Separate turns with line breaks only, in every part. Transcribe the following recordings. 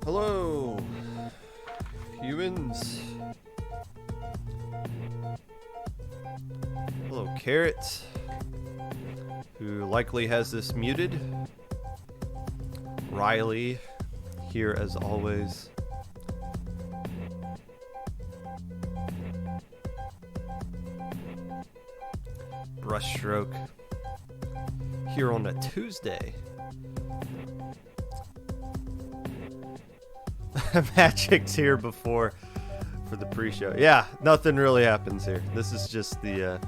Hello, humans. Hello, Carrot, who likely has this muted. Riley, here as always. Brushstroke, here on a Tuesday. Magic's here before for the pre-show. Yeah, nothing really happens here. This is just the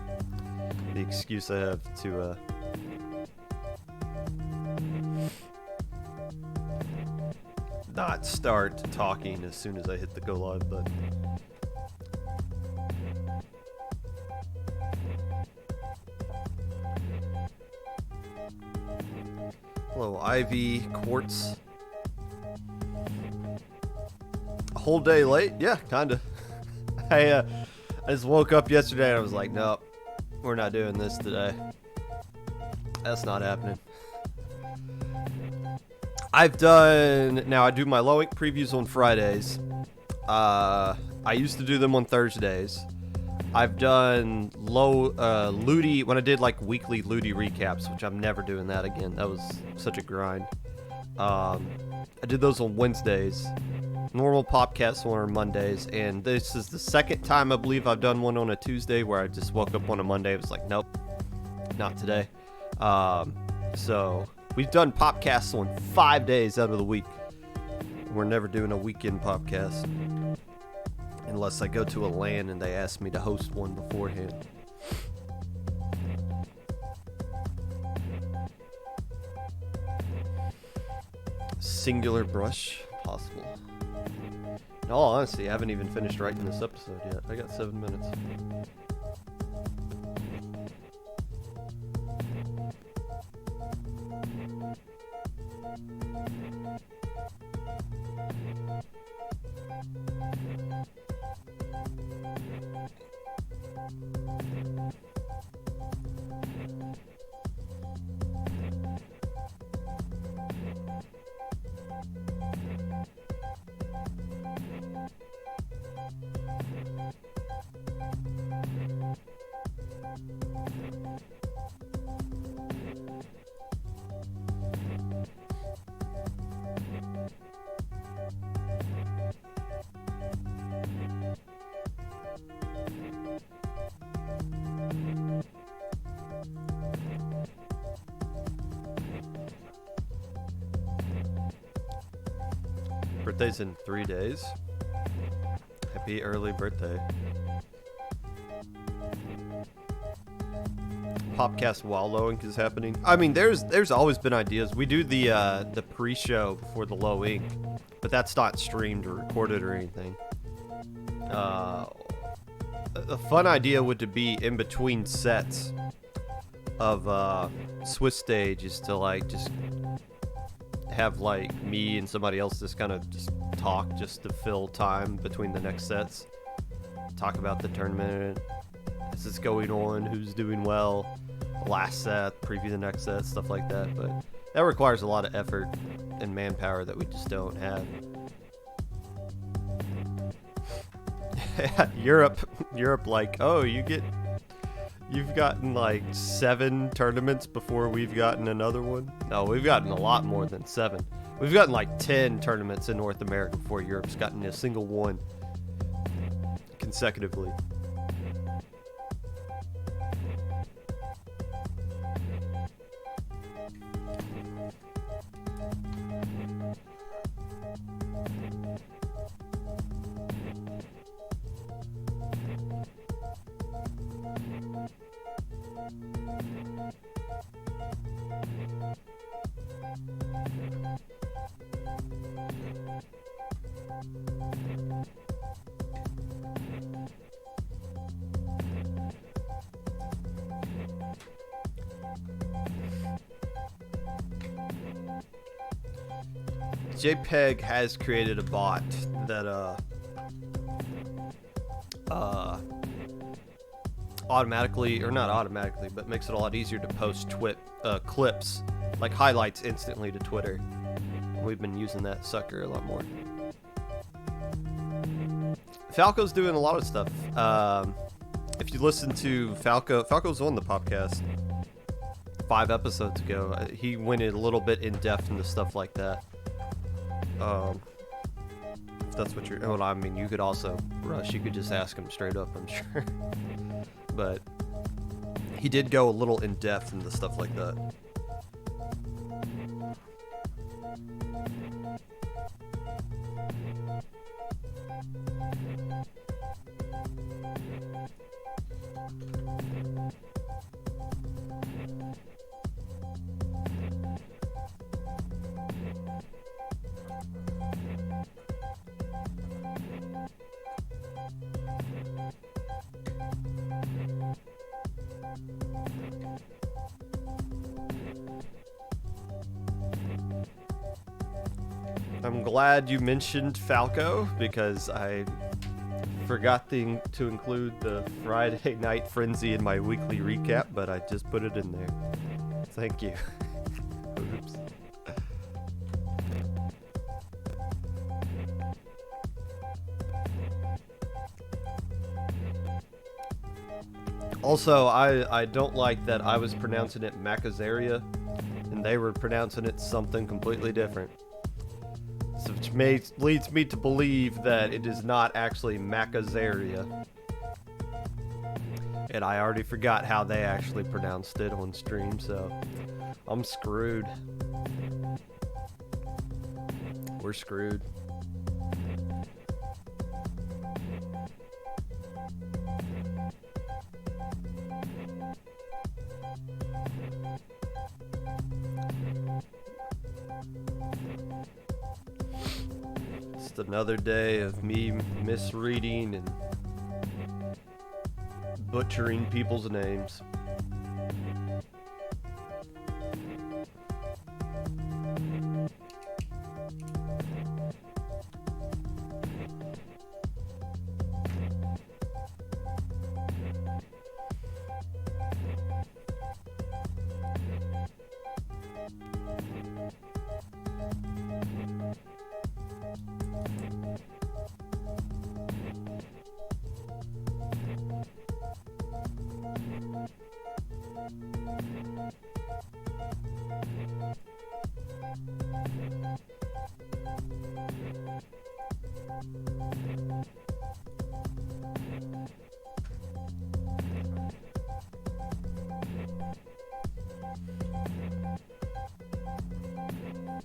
excuse I have to not start talking as soon as I hit the go live button. Hello, Ivy, Quartz. Whole day late? Yeah, kinda. I just woke up yesterday and I was like, nope, we're not doing this today. That's not happening. I do my low ink previews on Fridays. I used to do them on Thursdays. I've done Ludi, when I did like weekly Ludi recaps, which I'm never doing that again. That was such a grind. I did those on Wednesdays. Normal Popcast on Mondays, and this is the second time I believe I've done one on a Tuesday where I just woke up on a Monday. I was like, nope, not today. So we've done Popcasts on 5 days out of the week. We're never doing a weekend Popcast unless I go to a LAN and they ask me to host one beforehand. Singular brush, possible. In all honesty, I haven't even finished writing this episode yet. I got 7 minutes. Birthday's in 3 days. Happy early birthday. Popcast while low ink is happening. I mean, there's always been ideas. We do the pre-show before the low ink, but that's not streamed or recorded or anything. A fun idea would be in between sets of Swiss stage is to like just have like me and somebody else just kind of just talk just to fill time between the next sets. Talk about the tournament, as it's going on, who's doing well, last set, preview the next set, stuff like that. But that requires a lot of effort and manpower that we just don't have. Europe like, oh, you've gotten like 7 tournaments before we've gotten another one. No, we've gotten a lot more than 7. We've gotten like 10 tournaments in North America before Europe's gotten a single one consecutively. JPEG has created a bot that automatically, or not automatically, but makes it a lot easier to post clips, like highlights, instantly to Twitter. We've been using that sucker a lot more. Falco's doing a lot of stuff. If you listen to Falco's on the Popcast 5 episodes ago. He went a little bit in depth into stuff like that. If that's what you're... Well, I mean, you could also, Rush, you could just ask him straight up, I'm sure. But he did go a little in depth into stuff like that. I'm glad you mentioned Falco, because I forgot to include the Friday Night Frenzy in my weekly recap, but I just put it in there. Thank you. Oops. Also, I don't like that I was pronouncing it Macazaria, and they were pronouncing it something completely different. So which leads me to believe that it is not actually Macazaria. And I already forgot how they actually pronounced it on stream, so I'm screwed. We're screwed. Another day of me misreading and butchering people's names.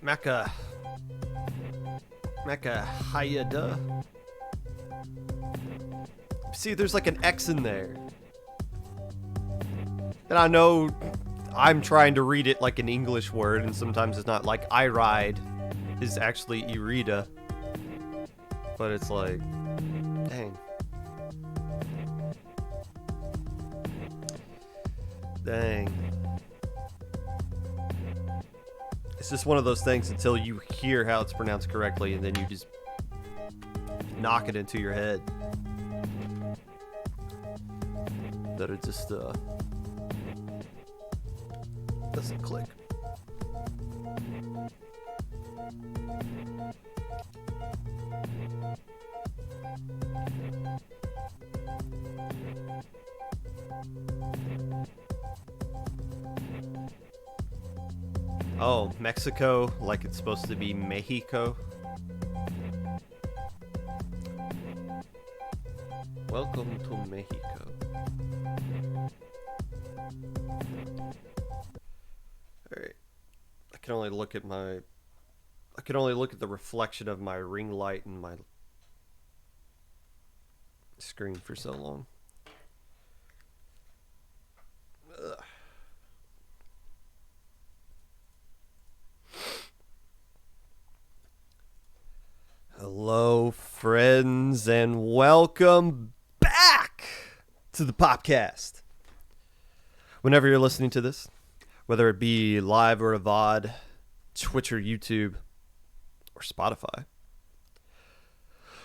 Mecha Hayada. See, there's like an X in there. And I know I'm trying to read it like an English word, and sometimes it's not. Like I ride is actually Irida. But it's like, dang. Dang. It's just one of those things until you hear how it's pronounced correctly, and then you just knock it into your head. That it just doesn't click. Oh, Mexico, like it's supposed to be Mexico. Welcome to Mexico. Alright. I can only look at the reflection of my ring light in my screen for so long. Ugh. Hello, friends, and welcome back to the Popcast. Whenever you're listening to this, whether it be live or a VOD, Twitch or YouTube, or Spotify,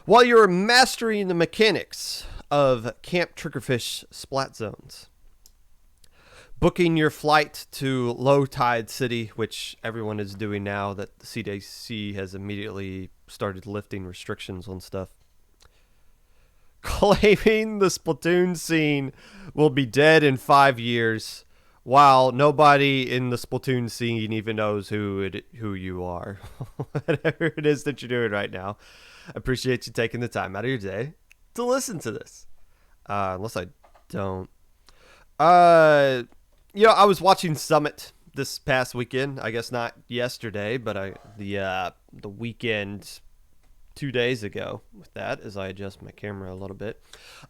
while you're mastering the mechanics of Camp Triggerfish Splat Zones. Booking your flight to Low Tide City, which everyone is doing now that the CDC has immediately started lifting restrictions on stuff. Claiming the Splatoon scene will be dead in 5 years, while nobody in the Splatoon scene even knows who you are. Whatever it is that you're doing right now, I appreciate you taking the time out of your day to listen to this. Unless I don't. I was watching Summit this past weekend. I guess not yesterday, but the weekend 2 days ago with that, as I adjust my camera a little bit.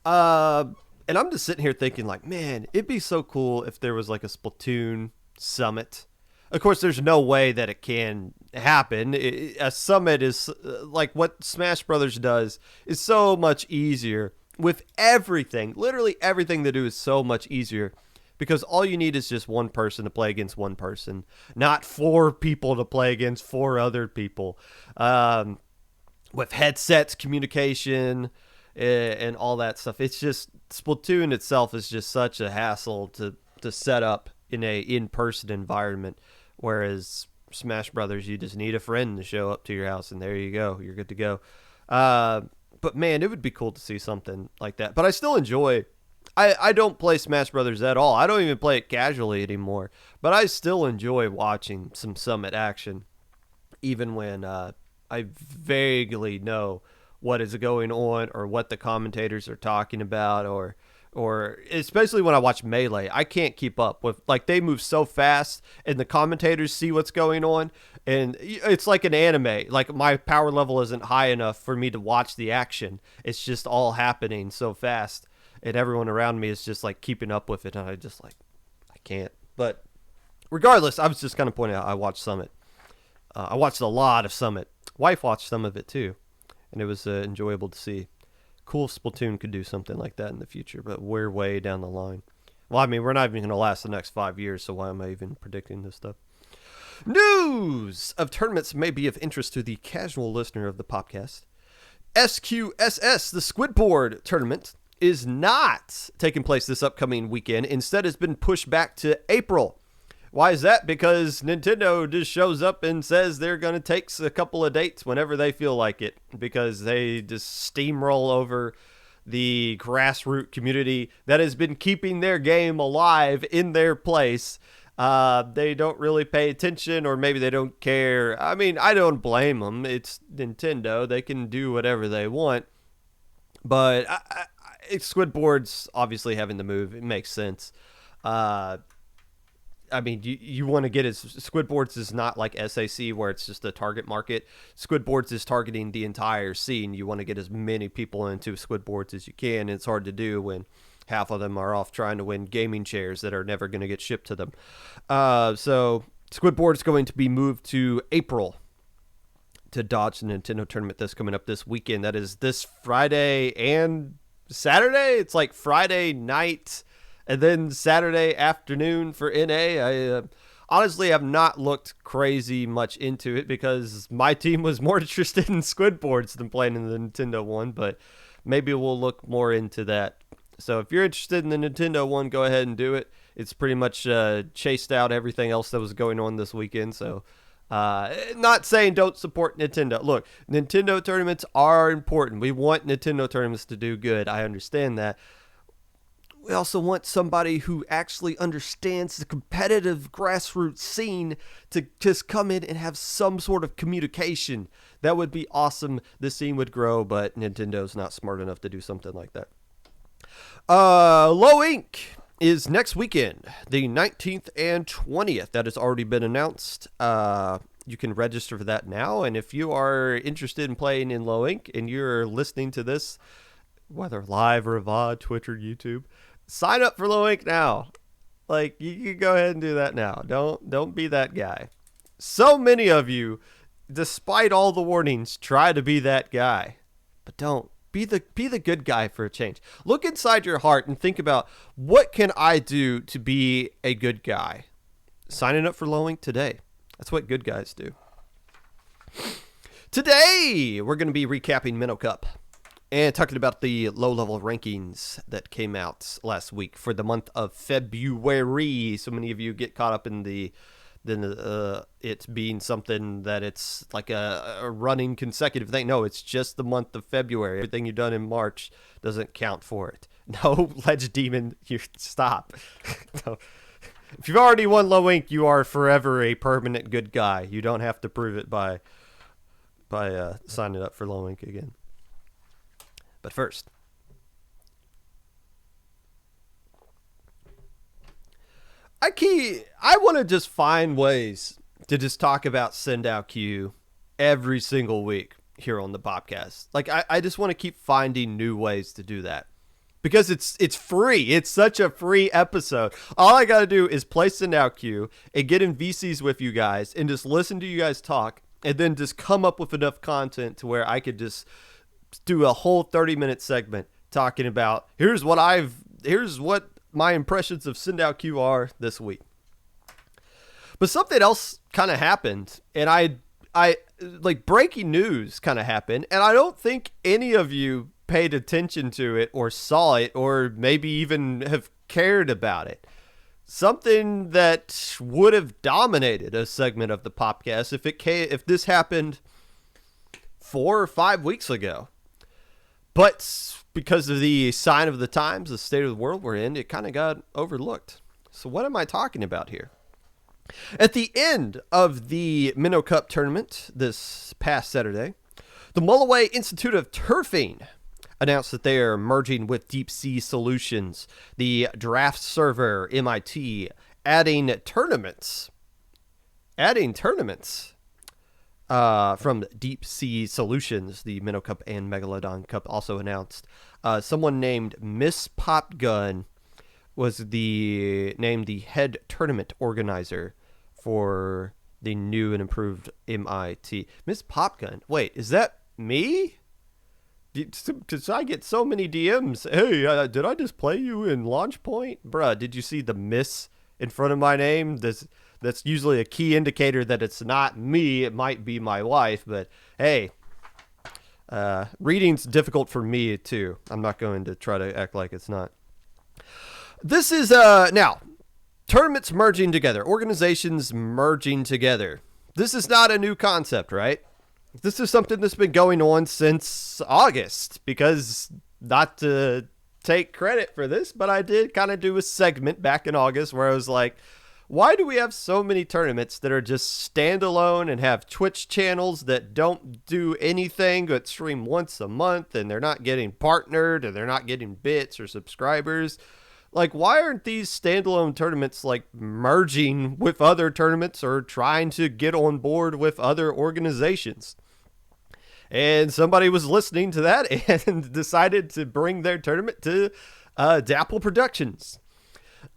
And I'm just sitting here thinking, like, man, it'd be so cool if there was like a Splatoon Summit. Of course, there's no way that it can happen. A Summit is like what Smash Brothers does is so much easier with everything. Literally everything they do is so much easier because all you need is just one person to play against one person, not 4 people to play against 4 other people. With headsets, communication, and all that stuff. It's just, Splatoon itself is just such a hassle to set up in a in-person environment, whereas Smash Brothers, you just need a friend to show up to your house, and there you go. You're good to go. But man, it would be cool to see something like that. But I still enjoy... I don't play Smash Brothers at all. I don't even play it casually anymore. But I still enjoy watching some Summit action, even when I vaguely know what is going on or what the commentators are talking about, or especially when I watch Melee, I can't keep up with, like, they move so fast and the commentators see what's going on, and it's like an anime. Like, my power level isn't high enough for me to watch the action. It's just all happening so fast, and everyone around me is just like keeping up with it, and I just like, I can't. But regardless, I was just kind of pointing out I watched Summit. I watched a lot of Summit. Wife watched some of it too, and it was enjoyable to see. Cool if Splatoon could do something like that in the future, but we're way down the line. Well, I mean, we're not even going to last the next 5 years, so why am I even predicting this stuff? News of tournaments may be of interest to the casual listener of the Popcast. SQSS, the Squidboard tournament, is not taking place this upcoming weekend. Instead, it's been pushed back to April. Why is that? Because Nintendo just shows up and says they're going to take a couple of dates whenever they feel like it, because they just steamroll over the grassroots community that has been keeping their game alive in their place. They don't really pay attention, or maybe they don't care. I mean, I don't blame them. It's Nintendo. They can do whatever they want. But Squidboard's obviously having the move. It makes sense. I mean, you want to get as Squidboards is not like SAC where it's just a target market. Squidboards is targeting the entire scene. You want to get as many people into Squidboards as you can. And it's hard to do when half of them are off trying to win gaming chairs that are never going to get shipped to them. So Squidboard is going to be moved to April to dodge the Nintendo tournament that's coming up this weekend. That is this Friday and Saturday. It's like Friday night and then Saturday afternoon for NA. I honestly have not looked crazy much into it because my team was more interested in Squidboards than playing in the Nintendo one, but maybe we'll look more into that. So if you're interested in the Nintendo one, go ahead and do it. It's pretty much chased out everything else that was going on this weekend. So not saying don't support Nintendo. Look, Nintendo tournaments are important. We want Nintendo tournaments to do good. I understand that. We also want somebody who actually understands the competitive grassroots scene to just come in and have some sort of communication. That would be awesome. The scene would grow, but Nintendo's not smart enough to do something like that. Low Inc. is next weekend, the 19th and 20th. That has already been announced. You can register for that now. And if you are interested in playing in Low Inc. and you're listening to this, whether live or VOD, Twitch or YouTube, sign up for Low Inc. now. Like, you can go ahead and do that now. Don't be that guy. So many of you, despite all the warnings, try to be that guy. But don't. Be the good guy for a change. Look inside your heart and think about, what can I do to be a good guy? Signing up for Low Inc. today. That's what good guys do. Today, we're going to be recapping Minnow Cup. and talking about the low-level rankings that came out last week for the month of February. So many of you get caught up in it being something that it's like a running consecutive thing. No, it's just the month of February. Everything you've done in March doesn't count for it. No, Ledge Demon, you stop. No. If you've already won Low Ink, you are forever a permanent good guy. You don't have to prove it by signing up for Low Ink again. But first, I want to just find ways to just talk about Send Out Q every single week here on the Popcast. Like, I just want to keep finding new ways to do that. Because it's free. It's such a free episode. All I got to do is play Send Out Q and get in VCs with you guys and just listen to you guys talk and then just come up with enough content to where I could just do a whole 30-minute segment talking about here's what my impressions of Send Out Q are this week. But something else kind of happened, and I like breaking news kind of happened, and I don't think any of you paid attention to it or saw it or maybe even have cared about it. Something that would have dominated a segment of the Popcast if this happened 4 or 5 weeks ago. But because of the sign of the times, the state of the world we're in, it kind of got overlooked. So what am I talking about here? At the end of the Minnow Cup tournament this past Saturday, the Mulloway Institute of Turfing announced that they are merging with Deep Sea Solutions, the draft server MIT, adding tournaments from Deep Sea Solutions. The Minnow Cup and Megalodon Cup also announced. Someone named Miss Popgun was named the head tournament organizer for the new and improved MIT. Miss Popgun. Wait, is that me? Because I get so many DMs. Hey, did I just play you in Launch Point? Bruh, did you see the miss in front of my name? That's usually a key indicator that it's not me. It might be my wife. But hey, reading's difficult for me too. I'm not going to try to act like it's not. This is now tournaments merging together, organizations merging together. This is not a new concept, right? This is something that's been going on since August, because not to take credit for this, but I did kind of do a segment back in August where I was like, why do we have so many tournaments that are just standalone and have Twitch channels that don't do anything but stream once a month, and they're not getting partnered and they're not getting bits or subscribers? Like, why aren't these standalone tournaments like merging with other tournaments or trying to get on board with other organizations? And somebody was listening to that and decided to bring their tournament to Dapple Productions.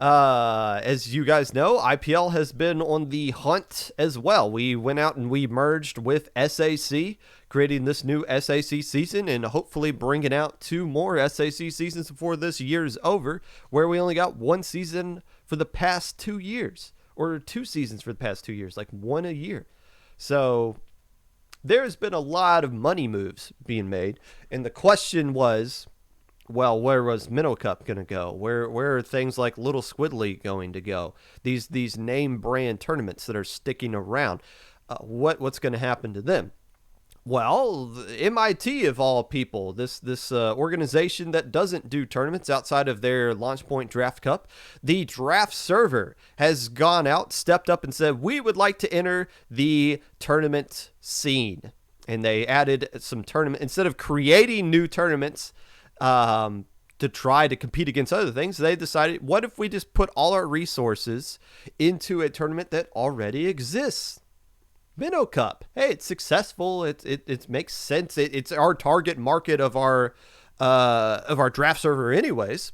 As you guys know, IPL has been on the hunt as well. We went out and we merged with SAC, creating this new SAC season and hopefully bringing out 2 more SAC seasons before this year's over, where we only got 1 season for the past 2 years, or 2 seasons for the past 2 years, like 1 a year. So there's been a lot of money moves being made, and the question was, well, where was Minnow Cup going to go? Where are things like Little Squiddly going to go? These name brand tournaments that are sticking around, what's going to happen to them? Well, MIT of all people, this organization that doesn't do tournaments outside of their Launch Point Draft Cup, the draft server has gone out, stepped up and said, we would like to enter the tournament scene. And they added some tournament, instead of creating new tournaments to try to compete against other things, they decided, what if we just put all our resources into a tournament that already exists? Minnow Cup. Hey, it's successful. It makes sense. It's our target market of our draft server anyways.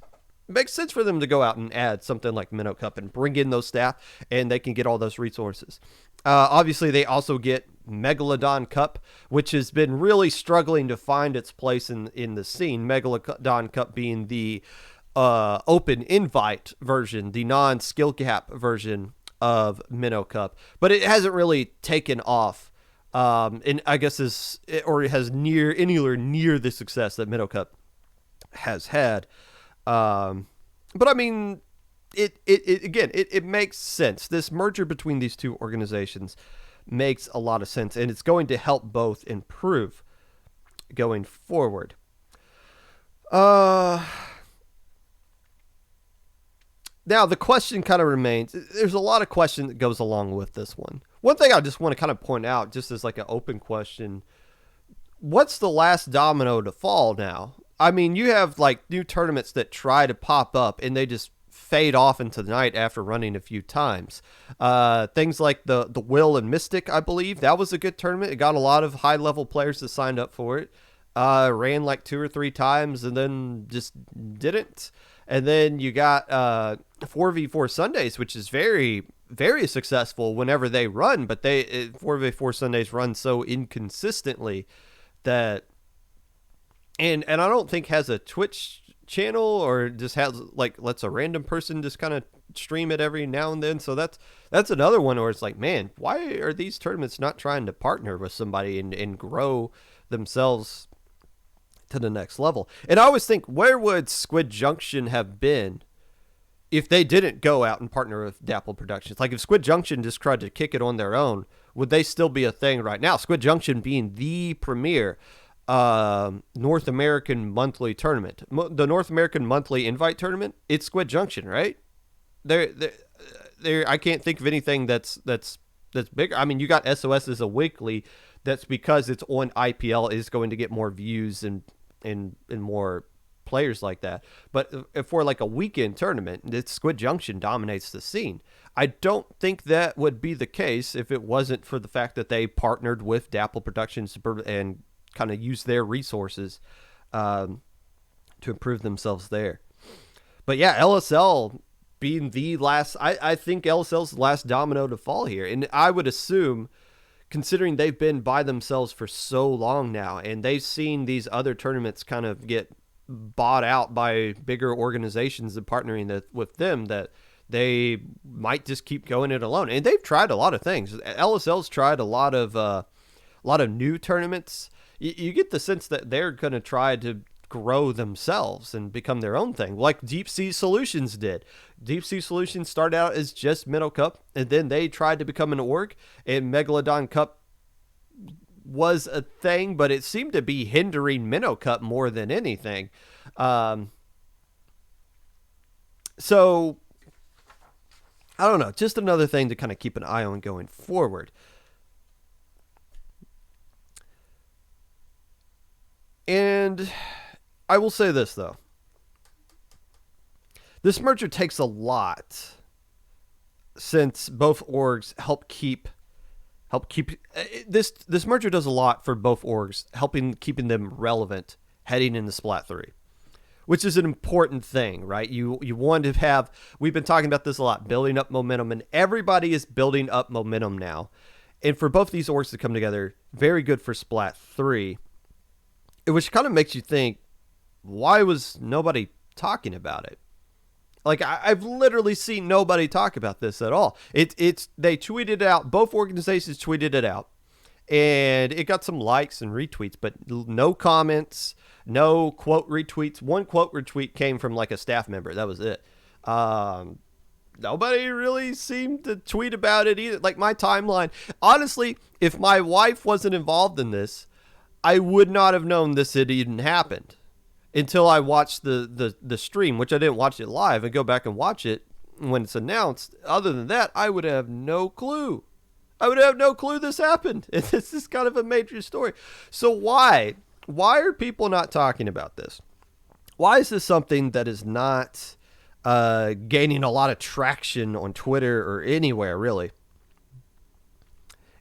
It makes sense for them to go out and add something like Minnow Cup and bring in those staff, and they can get all those resources. Obviously, they also get Megalodon Cup, which has been really struggling to find its place in the scene. Megalodon Cup being the open invite version, the non-skill gap version of Minnow Cup, but it hasn't really taken off And I guess has anywhere near the success that Minnow Cup has had. But I mean, it makes sense. This merger between these two organizations makes a lot of sense, and it's going to help both improve going forward. Now the question kind of remains. There's a lot of question that goes along with this one. One thing I just want to kind of point out, just as like an open question, what's the last domino to fall now? I mean, you have like new tournaments that try to pop up and they just fade off into the night after running a few times. Things like the Will and Mystic, I believe, that was a good tournament. It got a lot of high level players that signed up for it. Ran like 2 or 3 times and then just didn't. And then you got 4v4 Sundays, which is very, very successful whenever they run, but 4v4 Sundays run so inconsistently that and I don't think has a Twitch channel or just has like lets a random person just kind of stream it every now and then. So that's another one where it's like, man, why are these tournaments not trying to partner with somebody and grow themselves to the next level? And I always think, where would Squid Junction have been if they didn't go out and partner with Dapple Productions? Like if Squid Junction just tried to kick it on their own, would they still be a thing right now? Squid Junction being the premier North American monthly tournament, the North American monthly invite tournament. It's Squid Junction, right? There. I can't think of anything that's bigger. I mean, you got SOS as a weekly. That's because it's on IPL is going to get more views and more players like that. But if for like a weekend tournament, it's Squid Junction dominates the scene. I don't think that would be the case if it wasn't for the fact that they partnered with Dapple Productions and kind of use their resources to improve themselves there. But yeah, LSL being the last, I think LSL's the last domino to fall here. And I would assume, considering they've been by themselves for so long now, and they've seen these other tournaments kind of get bought out by bigger organizations and partnering with them, that they might just keep going it alone. And they've tried a lot of things. LSL's tried a lot of new tournaments. You get the sense that they're going to try to grow themselves and become their own thing, like Deep Sea Solutions did. Deep Sea Solutions started out as just Minnow Cup, and then they tried to become an org, and Megalodon Cup was a thing, but it seemed to be hindering Minnow Cup more than anything. So, I don't know. Just another thing to kind of keep an eye on going forward. And I will say this, though. This merger takes a lot, since both orgs help keep this merger does a lot for both orgs, keeping them relevant heading into Splat 3, which is an important thing, right? You want to have, we've been talking about this a lot, building up momentum, and everybody is building up momentum now. And for both these orgs to come together, very good for Splat 3. Which kind of makes you think, why was nobody talking about it? Like, I've literally seen nobody talk about this at all. They tweeted it out. Both organizations tweeted it out. And it got some likes and retweets, but no comments, no quote retweets. One quote retweet came from like a staff member. That was it. Nobody really seemed to tweet about it either. Like my timeline. Honestly, if my wife wasn't involved in this, I would not have known this had even happened until I watched the stream, which I didn't watch it live, and go back and watch it when it's announced. Other than that, I would have no clue. I would have no clue this happened. This is kind of a major story. So why are people not talking about this? Why is this something that is not gaining a lot of traction on Twitter or anywhere, really?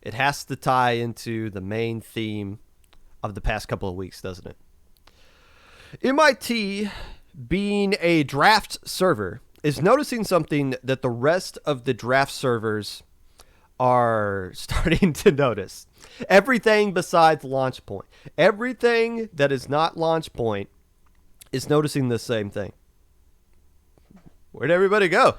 It has to tie into the main theme of the past couple of weeks, doesn't it? MIT, being a draft server, is noticing something that the rest of the draft servers are starting to notice. Everything besides Launchpoint. Everything that is not Launchpoint is noticing the same thing. Where'd everybody go?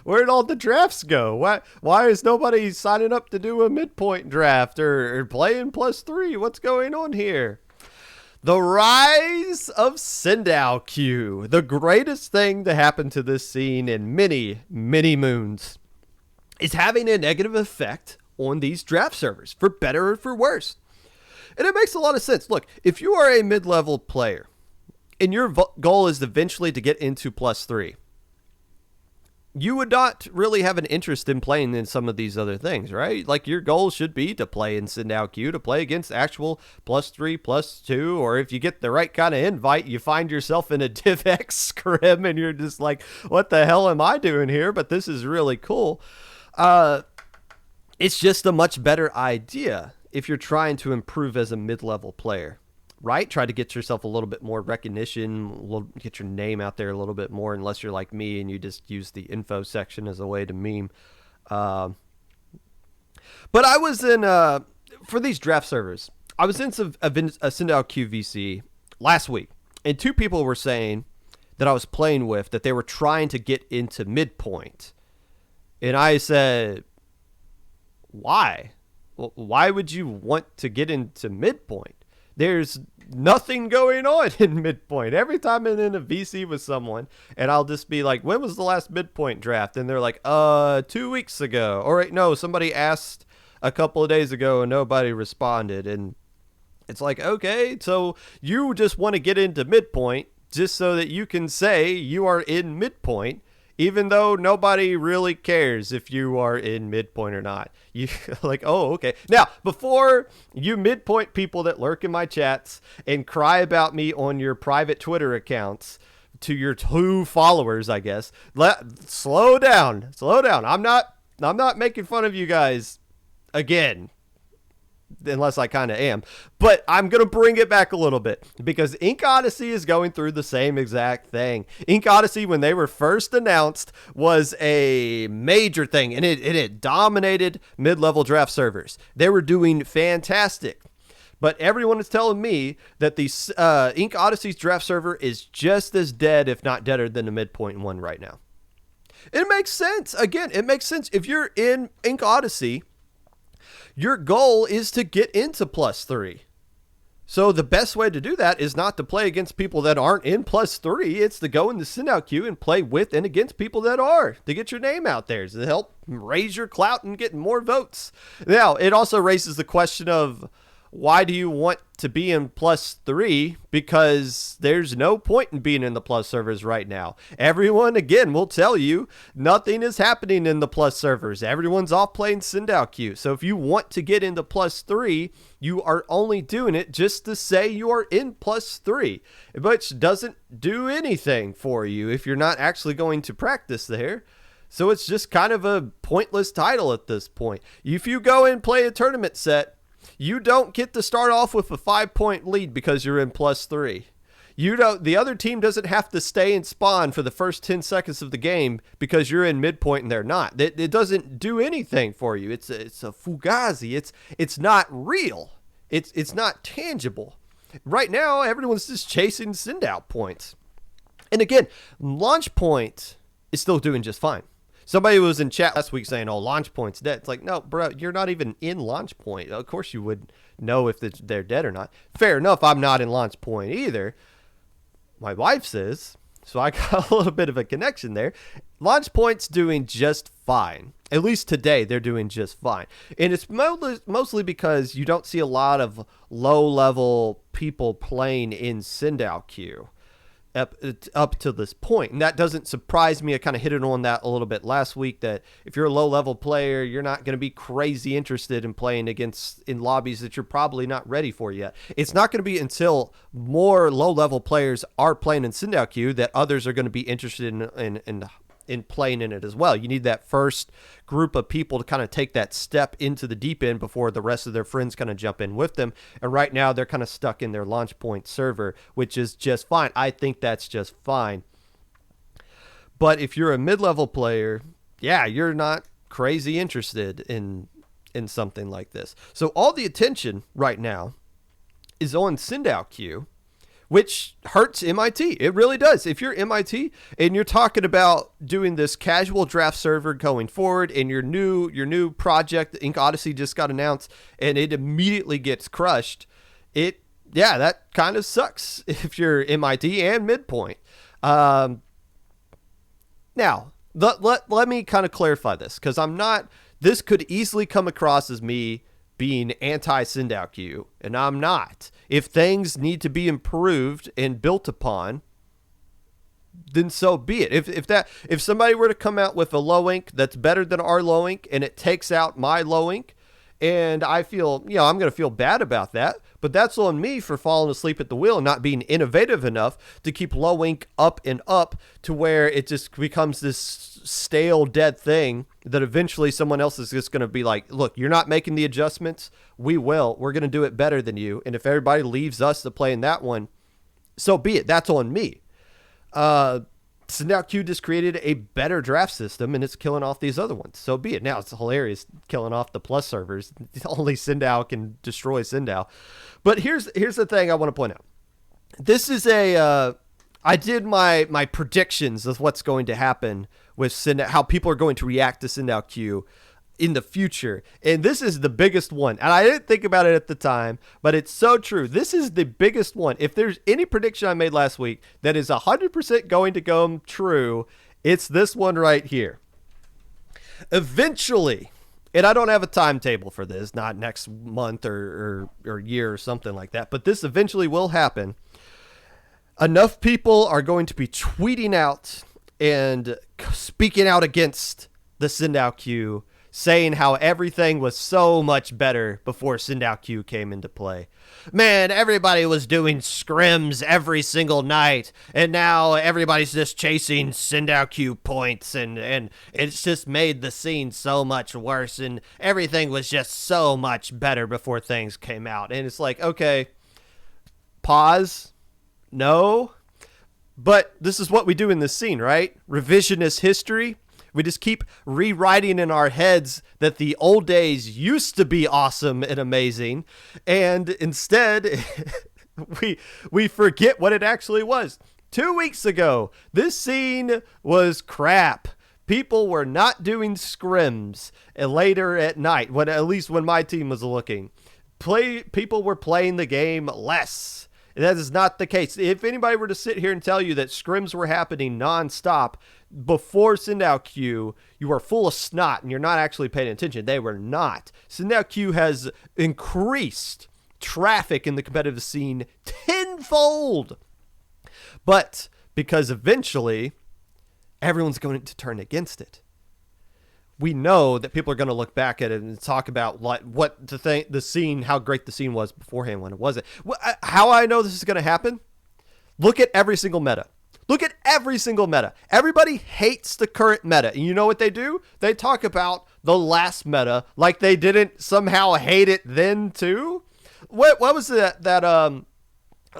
Where'd all the drafts go? Why is nobody signing up to do a midpoint draft or playing +3? What's going on here? The rise of Sindao Q, the greatest thing to happen to this scene in many, many moons, is having a negative effect on these draft servers, for better or for worse. And it makes a lot of sense. Look, if you are a mid-level player and your goal is eventually to get into +3, you would not really have an interest in playing in some of these other things, right? Like, your goal should be to play in Sindao Q, to play against actual +3, +2, or if you get the right kind of invite, you find yourself in a DivX scrim and you're just like, what the hell am I doing here? But this is really cool. It's just a much better idea if you're trying to improve as a mid-level player, right? Try to get yourself a little bit more recognition, get your name out there a little bit more, unless you're like me and you just use the info section as a way to meme. But I was in, for these draft servers, I was in a Sindao QVC last week, and two people were saying that I was playing with that they were trying to get into midpoint. And I said, why? Well, why would you want to get into midpoint? There's nothing going on in midpoint. Every time I'm in a VC with someone and I'll just be like, when was the last midpoint draft? And they're like, 2 weeks ago. Or no, somebody asked a couple of days ago and nobody responded. And it's like, okay, so you just want to get into midpoint just so that you can say you are in midpoint, even though nobody really cares if you are in midpoint or not. You like, oh, okay. Now, before you midpoint people that lurk in my chats and cry about me on your private Twitter accounts to your 2 followers, I guess, slow down. I'm not making fun of you guys again, unless I kind of am, but I'm going to bring it back a little bit because Ink Odyssey is going through the same exact thing. Ink Odyssey, when they were first announced, was a major thing, and it dominated mid-level draft servers. They were doing fantastic, but everyone is telling me that the Ink Odyssey's draft server is just as dead, if not deader, than the midpoint one right now. It makes sense. Again, it makes sense. If you're in Ink Odyssey, your goal is to get into +3. So the best way to do that is not to play against people that aren't in +3. It's to go in the Sindao queue and play with and against people that are, to get your name out there, to help raise your clout and get more votes. Now, it also raises the question of, why do you want to be in +3? Because there's no point in being in the plus servers right now. Everyone, again, will tell you nothing is happening in the plus servers. Everyone's off playing Sindao Q. So if you want to get into +3, you are only doing it just to say you are in +3, which doesn't do anything for you if you're not actually going to practice there. So it's just kind of a pointless title at this point. If you go and play a tournament set, you don't get to start off with a 5-point lead because you're in +3. The other team doesn't have to stay and spawn for the first 10 seconds of the game because you're in midpoint and they're not. It doesn't do anything for you. It's a fugazi. It's not real. It's not tangible. Right now, everyone's just chasing Sindao points. And again, Launch Point is still doing just fine. Somebody was in chat last week saying, oh, Launch Point's dead. It's like, no, bro, you're not even in Launch Point. Of course you would know if they're dead or not. Fair enough, I'm not in Launch Point either. My wife says, so I got a little bit of a connection there. Launch Point's doing just fine. At least today, they're doing just fine. And it's mostly because you don't see a lot of low-level people playing in Sindao Q up to this point. And that doesn't surprise me. I kind of hit it on that a little bit last week, that if you're a low-level player, you're not going to be crazy interested in playing in lobbies that you're probably not ready for yet. It's not going to be until more low-level players are playing in Sindao Q that others are going to be interested in playing in it as well. You need that first group of people to kind of take that step into the deep end before the rest of their friends kind of jump in with them. And right now they're kind of stuck in their Launch Point server, which is just fine. I think that's just fine. But if you're a mid-level player, yeah, you're not crazy interested in something like this. So all the attention right now is on Sindao Q, which hurts MIT. It really does. If you're MIT and you're talking about doing this casual draft server going forward, and your new project, Ink Odyssey, just got announced, and it immediately gets crushed, that kind of sucks if you're MIT and Midpoint. Now, let me kind of clarify this, because this could easily come across as me being anti-Sendout Queue, and I'm not. If things need to be improved and built upon, then so be it. If somebody were to come out with a low ink that's better than our low ink, and it takes out my low ink, and I feel, I'm going to feel bad about that, but that's on me for falling asleep at the wheel and not being innovative enough to keep low ink up and up to where it just becomes this stale, dead thing that eventually someone else is just going to be like, look, you're not making the adjustments. We're going to do it better than you. And if everybody leaves us to play in that one, so be it. That's on me. Sendout Q just created a better draft system, and it's killing off these other ones. So be it. Now it's hilarious killing off the plus servers. Only Sendout can destroy Sendout. But here's the thing I want to point out. This is I did my predictions of what's going to happen with Sendout, how people are going to react to Sendout Q in the future. And this is the biggest one. And I didn't think about it at the time, but it's so true. This is the biggest one. If there's any prediction I made last week that is 100% going to come true, it's this one right here. Eventually, and I don't have a timetable for this, not next month or year or something like that, but this eventually will happen. Enough people are going to be tweeting out and speaking out against the Sendout Q, saying how everything was so much better before Sendout Q came into play. Man, everybody was doing scrims every single night, and now everybody's just chasing Sendout Q points, and it's just made the scene so much worse, and everything was just so much better before things came out. And it's like, okay, pause. No, but this is what we do in this scene, right? Revisionist history. We just keep rewriting in our heads that the old days used to be awesome and amazing, and instead we forget what it actually was. 2 weeks ago, this scene was crap. People were not doing scrims later at night, at least when my team was looking. People were playing the game less. That is not the case. If anybody were to sit here and tell you that scrims were happening nonstop before Sendout Q, you are full of snot and you're not actually paying attention. They were not. Sendout Q has increased traffic in the competitive scene tenfold. But because eventually everyone's going to turn against it, we know that people are going to look back at it and talk about the scene, how great the scene was beforehand when it wasn't. How I know this is going to happen? Look at every single meta. Look at every single meta. Everybody hates the current meta. And you know what they do? They talk about the last meta like they didn't somehow hate it then too. What was that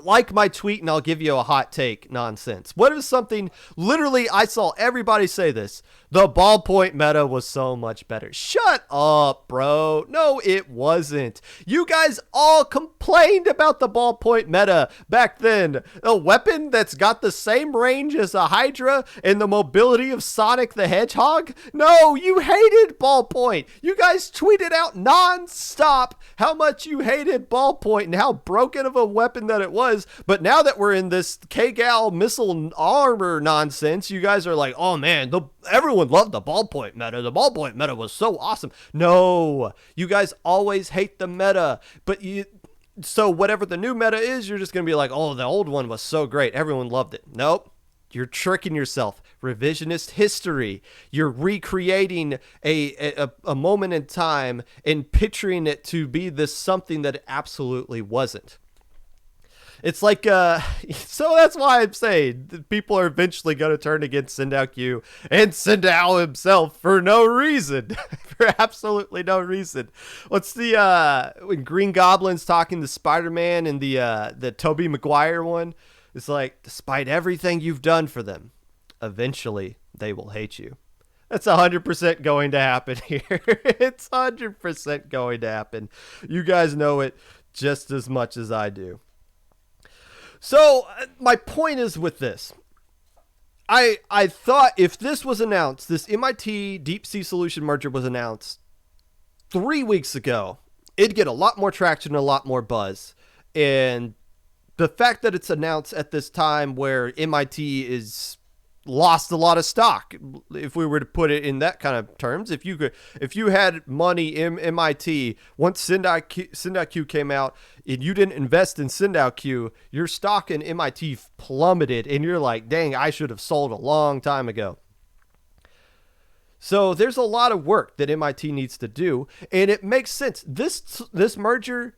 like my tweet and I'll give you a hot take nonsense. What is something, literally I saw everybody say this. The ballpoint meta was so much better. Shut up, bro. No, it wasn't. You guys all complained about the ballpoint meta back then. A weapon that's got the same range as a Hydra and the mobility of Sonic the Hedgehog? No, you hated ballpoint. You guys tweeted out nonstop how much you hated ballpoint and how broken of a weapon that it was. But now that we're in this K-Gal missile armor nonsense, you guys are like, oh man, everyone loved the ballpoint meta. The ballpoint meta was so awesome. No, you guys always hate the meta, so whatever the new meta is, you're just going to be like, oh, the old one was so great. Everyone loved it. Nope. You're tricking yourself. Revisionist history. You're recreating a moment in time and picturing it to be this something that it absolutely wasn't. It's like, so that's why I'm saying that people are eventually going to turn against Sendout Q and Sendout himself for no reason, for absolutely no reason. What's when Green Goblin's talking to Spider-Man and the Tobey Maguire one? It's like, despite everything you've done for them, eventually they will hate you. That's 100% going to happen here. It's 100% going to happen. You guys know it just as much as I do. So my point is with this. I thought if this was announced, this MIT Deep Sea Solution merger was announced 3 weeks ago, it'd get a lot more traction, a lot more buzz. And the fact that it's announced at this time where MIT is lost a lot of stock, if we were to put it in that kind of terms, if you had money in MIT, once SendIQ came out and you didn't invest in SendIQ, your stock in MIT plummeted, and you're like, dang, I should have sold a long time ago. So there's a lot of work that MIT needs to do, and it makes sense. This merger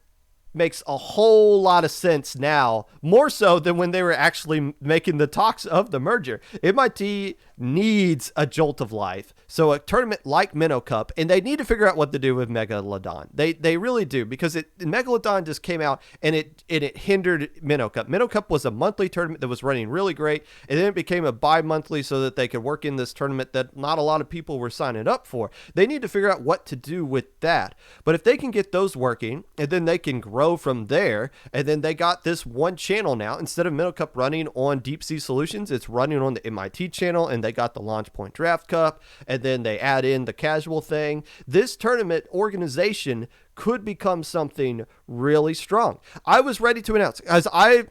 makes a whole lot of sense now, more so than when they were actually making the talks of the merger. MIT needs a jolt of life. So a tournament like Minnow Cup, and they need to figure out what to do with Megalodon. They really do, because Megalodon just came out and it hindered Minnow Cup. Minnow Cup was a monthly tournament that was running really great, and then it became a bi-monthly so that they could work in this tournament that not a lot of people were signing up for. They need to figure out what to do with that. But if they can get those working, and then they can grow from there, and then they got this one channel now. Instead of Minnow Cup running on Deep Sea Solutions, it's running on the MIT channel, and they got the Launch Point Draft Cup, and then they add in the casual thing. This tournament organization could become something really strong. I was ready to announce, as I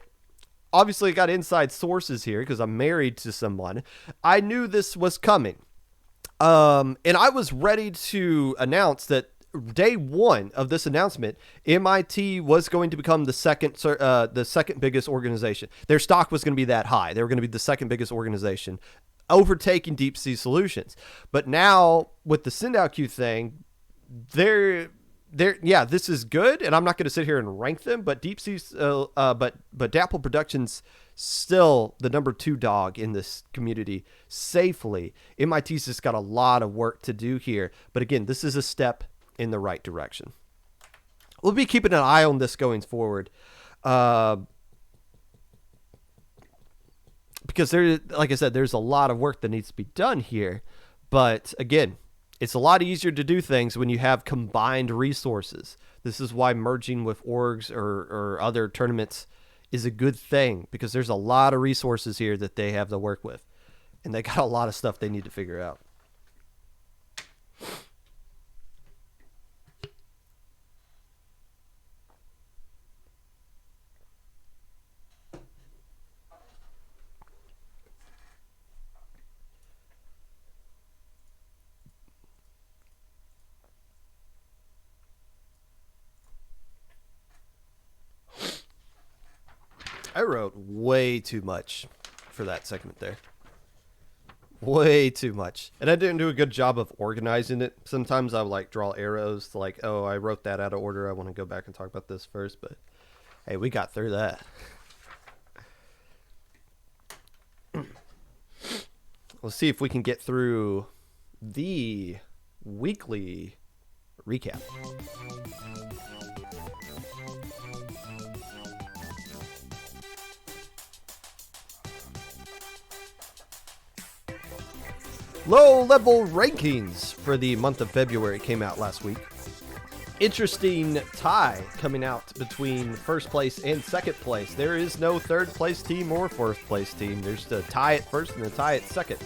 obviously got inside sources here because I'm married to someone. I knew this was coming. And I was ready to announce that day one of this announcement, MIT was going to become the second biggest organization. Their stock was going to be that high. They were going to be the second biggest organization, overtaking Deep Sea Solutions. But now with the SendIQ thing, this is good, and I'm not going to sit here and rank them, but Deep Sea, but Dapple Productions still the number 2 dog in this community safely. MIT's just got a lot of work to do here, but again, this is a step in the right direction. We'll be keeping an eye on this going forward, because there, like I said, there's a lot of work that needs to be done here. But again, it's a lot easier to do things when you have combined resources. This is why merging with orgs or other tournaments is a good thing, because there's a lot of resources here that they have to work with, and they got a lot of stuff they need to figure out. I wrote way too much for that segment there. Way too much. And I didn't do a good job of organizing it. Sometimes I would like draw arrows to like, oh, I wrote that out of order. I want to go back and talk about this first. But hey, we got through that. Let's see if we can get through the weekly recap. Low-level rankings for the month of February came out last week. Interesting tie coming out between first place and second place. There is no third place team or fourth place team. There's a tie at first and a tie at second.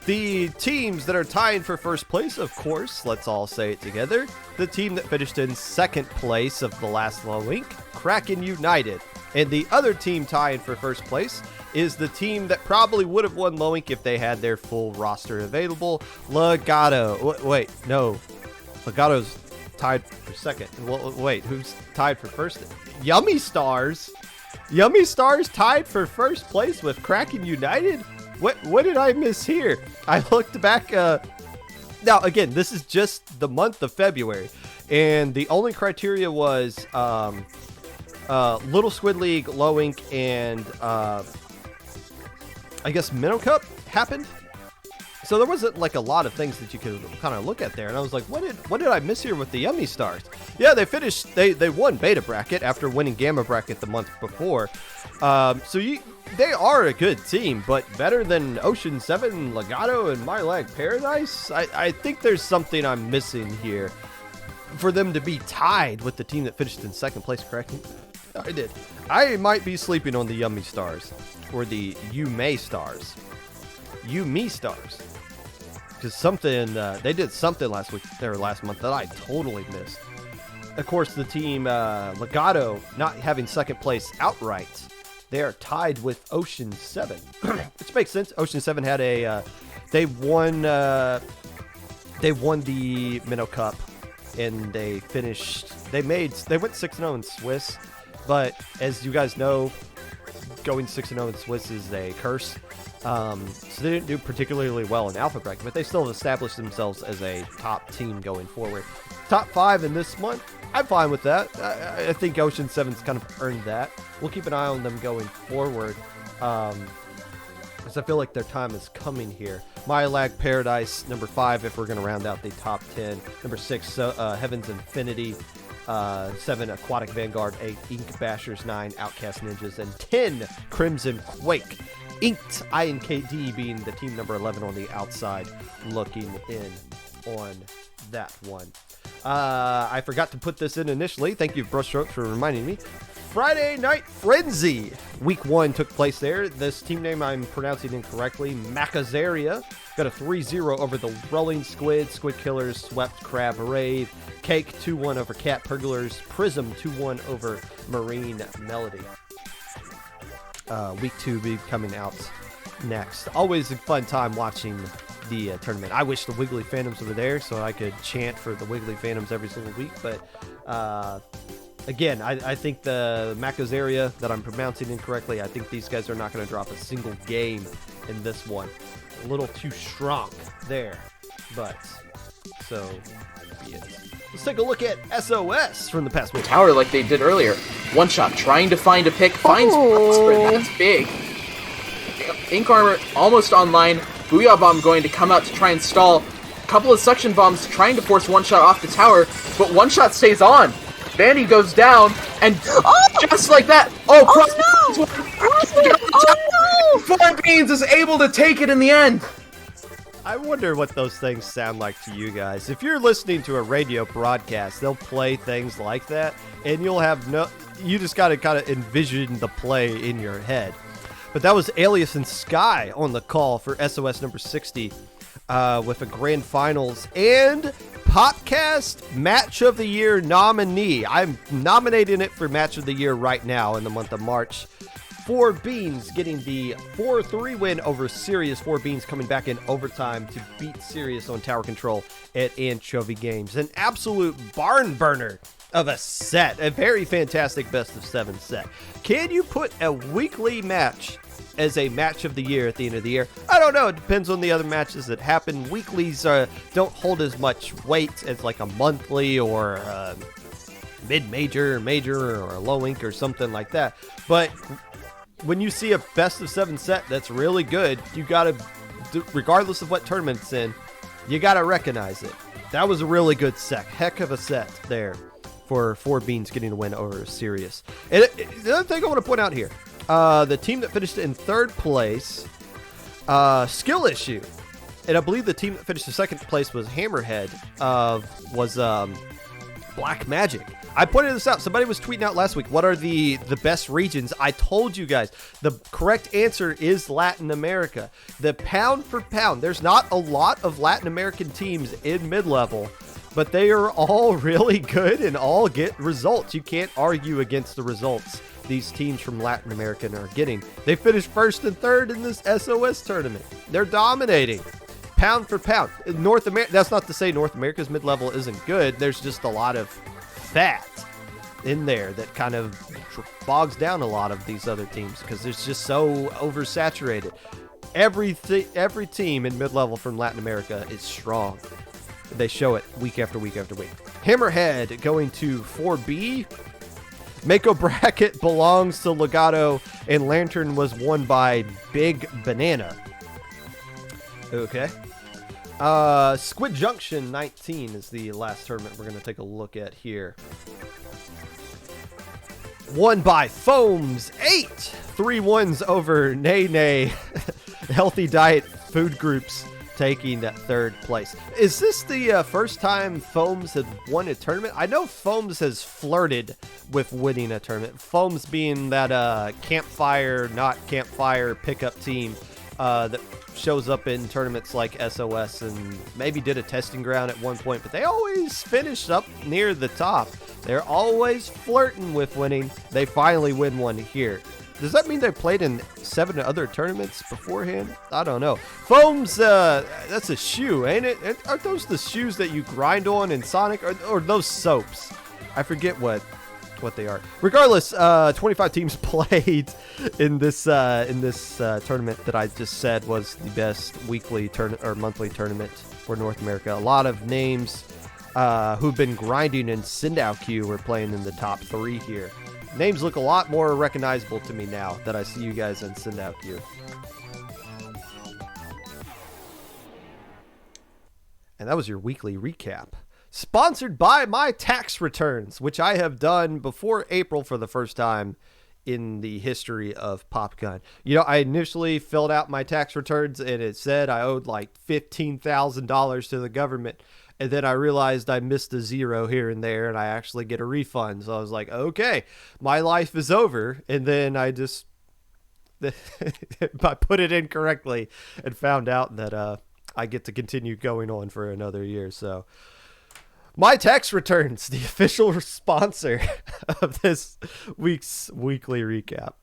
The teams that are tying for first place, of course, let's all say it together. The team that finished in second place of the last low link, Kraken United. And the other team tying for first place is the team that probably would have won Loink if they had their full roster available, Legato. Wait, no. Legato's tied for second. Wait, who's tied for first? Yummy Stars. Yummy Stars tied for first place with Kraken United? What did I miss here? I looked back. Now, again, this is just the month of February, and the only criteria was Little Squid League, Low Ink, and I guess Minnow Cup happened. So there wasn't like a lot of things that you could kind of look at there, and I was like, what did I miss here with the Yummy Stars? Yeah, they finished. They won Beta Bracket after winning Gamma Bracket the month before. They are a good team, but better than Ocean 7, Legato, and My Lag Paradise? I think there's something I'm missing here for them to be tied with the team that finished in second place, correct? I did. I might be sleeping on the Yummy Stars, or the You May Stars. You Me Stars. Because something, they did something last month that I totally missed. Of course, the team Legato not having second place outright. They are tied with Ocean 7, which makes sense. Ocean 7 had they won the Minnow Cup, and they went 6-0 in Swiss. But as you guys know, going 6-0 in Swiss is a curse. So they didn't do particularly well in Alpha Bracket, but they still have established themselves as a top team going forward. Top 5 in this month, I'm fine with that. I think Ocean 7's kind of earned that. We'll keep an eye on them going forward, because I feel like their time is coming here. Maya Lag Paradise, number 5, if we're going to round out the top 10. Number 6, Heaven's Infinity. 7, Aquatic Vanguard. 8, Ink Bashers. 9, Outcast Ninjas. And 10, Crimson Quake. Inked INKD being the team number 11 on the outside, looking in on that one. I forgot to put this in initially. Thank you, Brushstroke, for reminding me. Friday Night Frenzy. Week 1 took place there. This team name I'm pronouncing incorrectly. Macazaria got a 3-0 over the Rolling Squid. Squid Killers swept Crab Rave. Cake 2-1 over Cat Perglers. Prism 2-1 over Marine Melody. Week 2 be coming out next. Always a fun time watching the tournament. I wish the Wiggly Phantoms were there so I could chant for the Wiggly Phantoms every single week, but again, I think the Macazaria that I'm pronouncing incorrectly, I think these guys are not going to drop a single game in this one. A little too strong there, but so be it. Let's take a look at SOS from the past week.
Tower like they did earlier. One shot, trying to find a pick, finds Prosper. That's big. Ink Armor almost online. Booyah Bomb going to come out to try and stall. A couple of suction bombs trying to force One Shot off the tower, but One Shot stays on. Vanny goes down, and just like that, Prosper!
Oh no!
Four Beans is able to take it in the end.
I wonder what those things sound like to you guys. If you're listening to a radio broadcast, they'll play things like that, and you just got to kind of envision the play in your head. But that was Alias and Sky on the call for SOS number 60 with a grand finals and Popcast Match of the Year nominee. I'm nominating it for Match of the Year right now in the month of March. 4 Beans getting the 4-3 win over Sirius. 4 Beans coming back in overtime to beat Sirius on tower control at Anchovy Games. An absolute barn burner of a set. A very fantastic best of 7 set. Can you put a weekly match as a match of the year at the end of the year? I don't know. It depends on the other matches that happen. Weeklies don't hold as much weight as like a monthly or mid-major, major, or a low ink or something like that. But when you see a best of 7 set that's really good, you gotta, regardless of what tournament it's in, you gotta recognize it. That was a really good set. Heck of a set there for 4 Beans getting a win over Sirius. And the other thing I want to point out here, the team that finished in 3rd place, skill issue. And I believe the team that finished in 2nd place was Hammerhead, was Black Magic. I pointed this out. Somebody was tweeting out last week, what are the best regions? I told you guys, the correct answer is Latin America. The pound for pound, there's not a lot of Latin American teams in mid-level, but they are all really good and all get results. You can't argue against the results these teams from Latin America are getting. They finished 1st and 3rd in this SOS tournament. They're dominating. Pound for pound. North America, that's not to say North America's mid-level isn't good. There's just a lot of fat in there that kind of bogs down a lot of these other teams because it's just so oversaturated. Every team in mid-level from Latin America is strong. They show it week after week after week. Hammerhead going to 4B. Mako bracket belongs to Legato, and Lantern was won by Big Banana. Okay. Squid Junction 19 is the last tournament we're going to take a look at here. Won by Foams 8. 3 1s over Nay Nay. Healthy Diet Food Groups taking that third place. Is this the first time Foams has won a tournament? I know Foams has flirted with winning a tournament. Foams being that campfire, not campfire pickup team that shows up in tournaments like SOS and maybe did a testing ground at one point, but they always finish up near the top. They're always flirting with winning. They finally win one here. Does that mean they played in 7 other tournaments beforehand? I don't know. Foams, that's a shoe, ain't it? Aren't those the shoes that you grind on in Sonic, or those soaps? I forget what they are. Regardless, 25 teams played in this tournament that I just said was the best weekly or monthly tournament for North America. A lot of names who've been grinding in Sindao Q were playing in the top 3 here. Names look a lot more recognizable to me now that I see you guys in Sindao Q. And that was your weekly recap. Sponsored by my tax returns, which I have done before April for the first time in the history of PopCon. You know, I initially filled out my tax returns and it said I owed like $15,000 to the government. And then I realized I missed a zero here and there and I actually get a refund. So I was like, okay, my life is over. And then I just I put it in correctly and found out that I get to continue going on for another year. So my tax returns, the official sponsor of this week's weekly recap.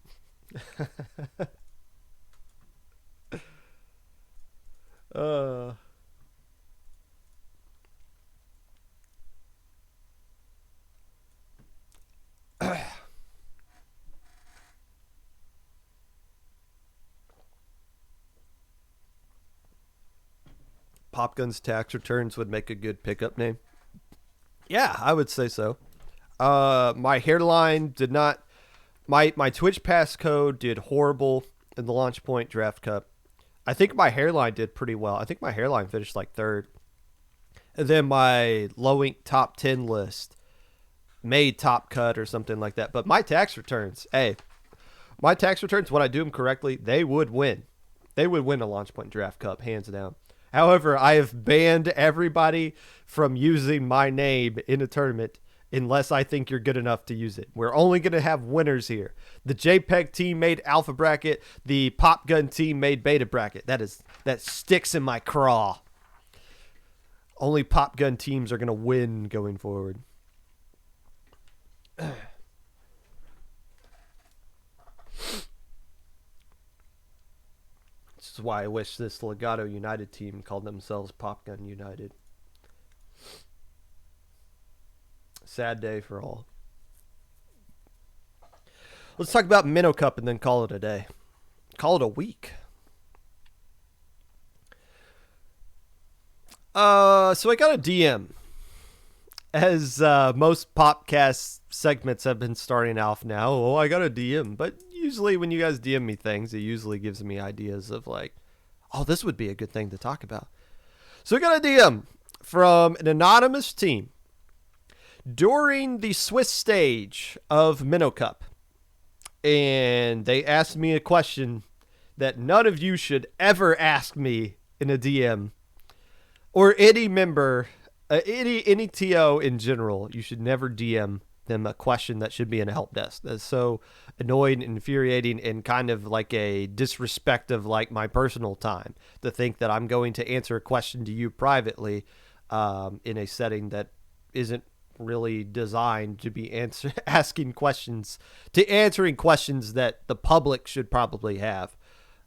Popgun's tax returns would make a good pickup name. Yeah, I would say so. My hairline did not. My Twitch passcode did horrible in the Launch Point Draft Cup. I think my hairline did pretty well. I think my hairline finished like 3rd. And then my low ink top 10 list made top cut or something like that. But my tax returns, when I do them correctly, they would win. They would win a Launch Point Draft Cup, hands down. However, I have banned everybody from using my name in a tournament unless I think you're good enough to use it. We're only going to have winners here. The JPEG team made Alpha Bracket. The Popgun team made Beta Bracket. That sticks in my craw. Only Popgun teams are going to win going forward. This is why I wish this Legato United team called themselves Popgun United. Sad day for all. Let's talk about Minnow Cup and then call it a day. Call it a week. So I got a DM. As most Popcast segments have been starting off now. Oh, I got a DM. But usually when you guys DM me things, it usually gives me ideas of like, oh, this would be a good thing to talk about. So I got a DM from an anonymous team. During the Swiss stage of Minnow Cup. And they asked me a question that none of you should ever ask me in a DM. Or any member, any TO in general. You should never DM them a question that should be in a help desk. That's so annoying, infuriating, and kind of like a disrespect of like my personal time. To think that I'm going to answer a question to you privately in a setting that isn't really designed to be answering questions that the public should probably have.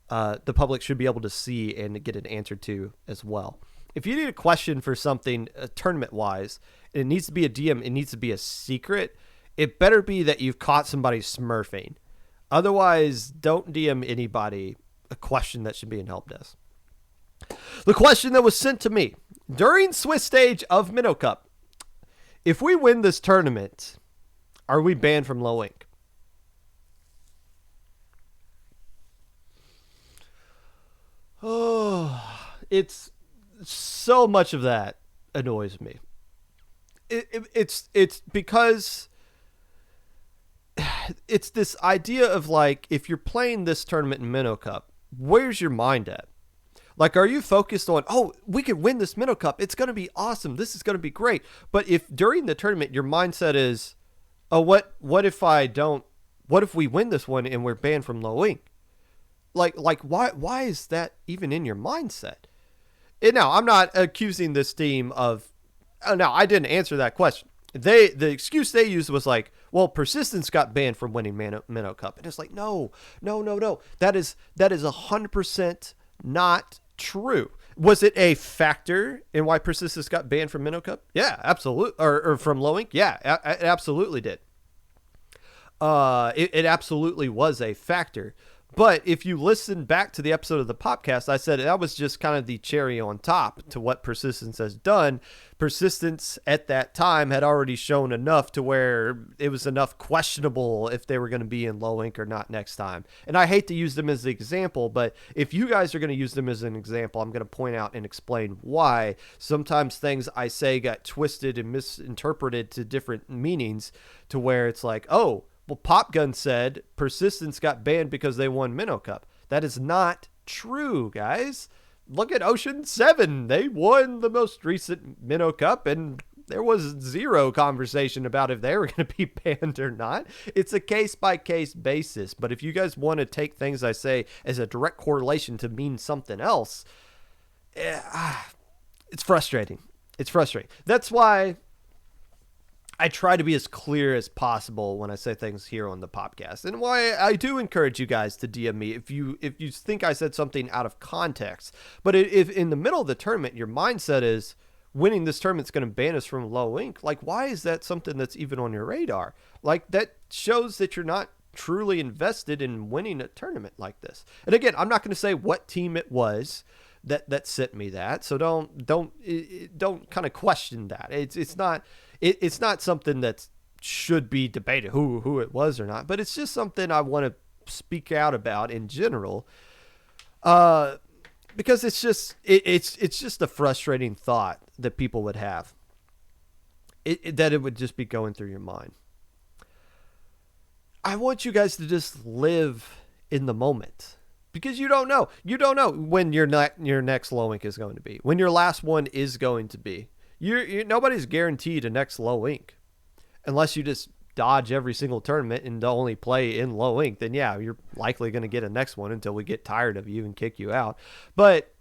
The public should be able to see and get an answer to as well. If you need a question for something tournament wise, and it needs to be a DM, it needs to be a secret. It better be that you've caught somebody smurfing. Otherwise, don't DM anybody a question that should be in help desk. The question that was sent to me during Swiss stage of Minnow Cup. If we win this tournament, are we banned from low ink? Oh, it's so much of that annoys me. It's because it's this idea of like, if you're playing this tournament in Minnow Cup, where's your mind at? Like, are you focused on, oh, we could win this Minnow Cup. It's going to be awesome. This is going to be great. But if during the tournament your mindset is, oh, what if we win this one and we're banned from low ink? Like why is that even in your mindset? And now, I'm not accusing this team of, no, I didn't answer that question. The excuse they used was like, well, Persistence got banned from winning Minnow Cup. And it's like, no. That is 100% not true. Was it a factor in why Persistence got banned from Minnow Cup? Yeah, absolutely. Or from low ink? Yeah, it absolutely did. It absolutely was a factor. But if you listen back to the episode of the Popcast, I said that was just kind of the cherry on top to what Persistence has done. Persistence at that time had already shown enough to where it was enough questionable if they were going to be in low ink or not next time. And I hate to use them as the example, but if you guys are going to use them as an example, I'm going to point out and explain why sometimes things I say got twisted and misinterpreted to different meanings to where it's like, oh, well, Pop Gun said Persistence got banned because they won Minnow Cup. That is not true, guys. Look at Ocean 7. They won the most recent Minnow Cup, and there was zero conversation about if they were going to be banned or not. It's a case-by-case basis. But if you guys want to take things I say as a direct correlation to mean something else, it's frustrating. It's frustrating. That's why I try to be as clear as possible when I say things here on the podcast, and why I do encourage you guys to DM me if you think I said something out of context. But if in the middle of the tournament your mindset is winning this tournament's going to ban us from low ink, like, why is that something that's even on your radar? Like, that shows that you're not truly invested in winning a tournament like this. And again, I'm not going to say what team it was that sent me that, so don't kind of question that. It's not something that should be debated who it was or not, but it's just something I want to speak out about in general, because it's just a frustrating thought that people would have, that it would just be going through your mind. I want you guys to just live in the moment, because you don't know when your next low ink is going to be, when your last one is going to be. Nobody's guaranteed a next low ink, unless you just dodge every single tournament and only play in low ink. Then yeah, you're likely going to get a next one until we get tired of you and kick you out. But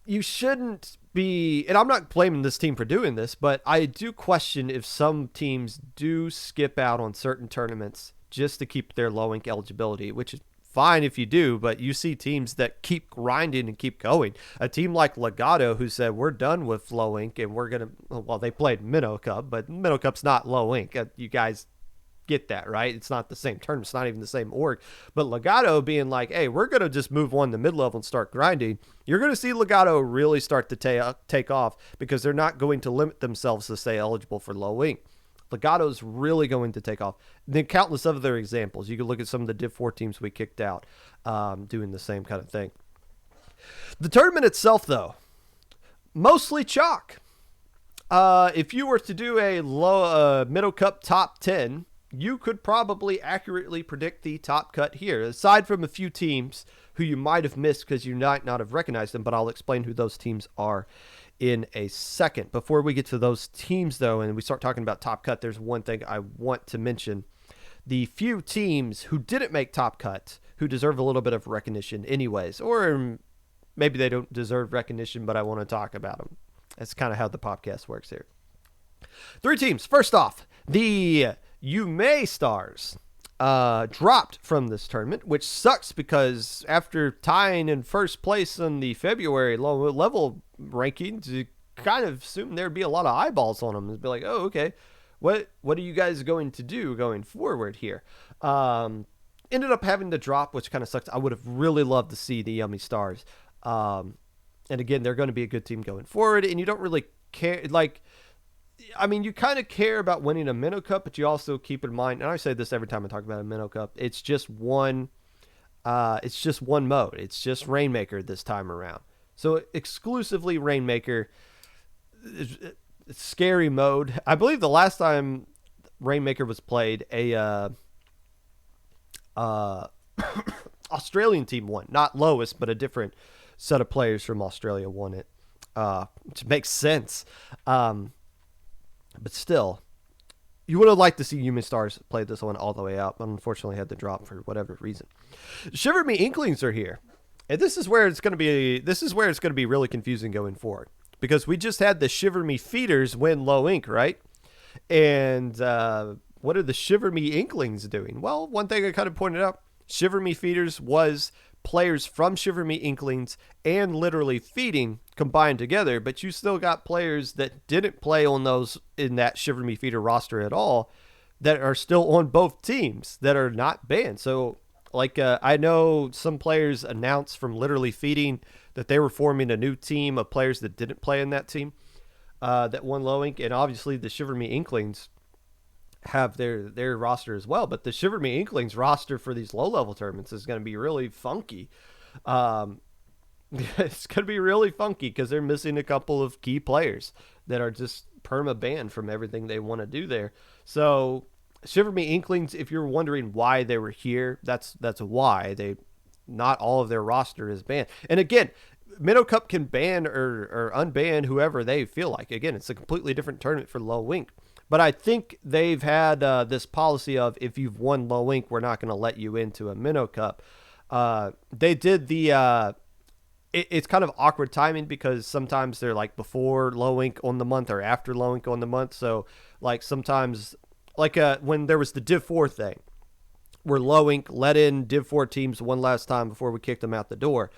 you shouldn't be, and I'm not blaming this team for doing this, but I do question if some teams do skip out on certain tournaments just to keep their low ink eligibility, which is fine if you do, but you see teams that keep grinding and keep going. A team like Legato, who said, we're done with low ink and we're going to, well, they played Minnow Cup, but Minnow Cup's not low ink. You guys get that, right? It's not the same tournament. It's not even the same org. But Legato being like, hey, we're going to just move on to mid-level and start grinding. You're going to see Legato really start to take off, because they're not going to limit themselves to stay eligible for low ink. Legato's really going to take off. Then countless other examples. You can look at some of the Div 4 teams we kicked out doing the same kind of thing. The tournament itself, though, mostly chalk. If you were to do a Minnow Cup top 10, you could probably accurately predict the top cut here, aside from a few teams who you might have missed because you might not have recognized them, but I'll explain who those teams are in a second. Before we get to those teams, though, and we start talking about top cut, there's one thing I want to mention. The few teams who didn't make top cut, who deserve a little bit of recognition anyways, or maybe they don't deserve recognition, but I want to talk about them. That's kind of how the podcast works here. 3 teams. First off, the Yume Stars dropped from this tournament, which sucks, because after tying in first place in the February low level rankings, you kind of assumed there'd be a lot of eyeballs on them. It'd be like, oh, okay, what are you guys going to do going forward here? Ended up having to drop, which kind of sucks. I would have really loved to see the Yummy Stars. And again, they're going to be a good team going forward, and you don't really care, like, I mean, you kind of care about winning a Minnow Cup, but you also keep in mind, and I say this every time I talk about a Minnow Cup, it's just one mode. It's just Rainmaker this time around. So exclusively Rainmaker, scary mode. I believe the last time Rainmaker was played, a Australian team won, not lowest, but a different set of players from Australia won it, which makes sense. But still, you would have liked to see Human Stars play this one all the way out, but unfortunately had to drop for whatever reason. Shiver Me Inklings are here, and this is where it's going to be really confusing going forward, because we just had the Shiver Me Feeders win Low Ink, right? And what are the Shiver Me Inklings doing? Well, one thing I kind of pointed out, Shiver Me Feeders was players from Shiver Me Inklings and literally feeding combined together, but you still got players that didn't play on those in that Shiver Me Feeder roster at all that are still on both teams that are not banned. So like I know some players announced from literally feeding that they were forming a new team of players that didn't play in that team that won Low Ink, and obviously the Shiver Me Inklings have their roster as well, but the Shiver Me Inklings roster for these low level tournaments is going to be really funky. It's going to be really funky because they're missing a couple of key players that are just perma banned from everything they want to do there. So Shiver Me Inklings, if you're wondering why they were here, that's why. Not all of their roster is banned. And again, Minnow Cup can ban or unban whoever they feel like. Again, it's a completely different tournament for Low Ink. But I think they've had this policy of, if you've won Low Ink, we're not going to let you into a Minnow Cup. They did the... it's kind of awkward timing because sometimes they're like before Low Ink on the month or after Low Ink on the month. So like sometimes, like when there was the Div 4 thing, where Low Ink let in Div 4 teams one last time before we kicked them out the door.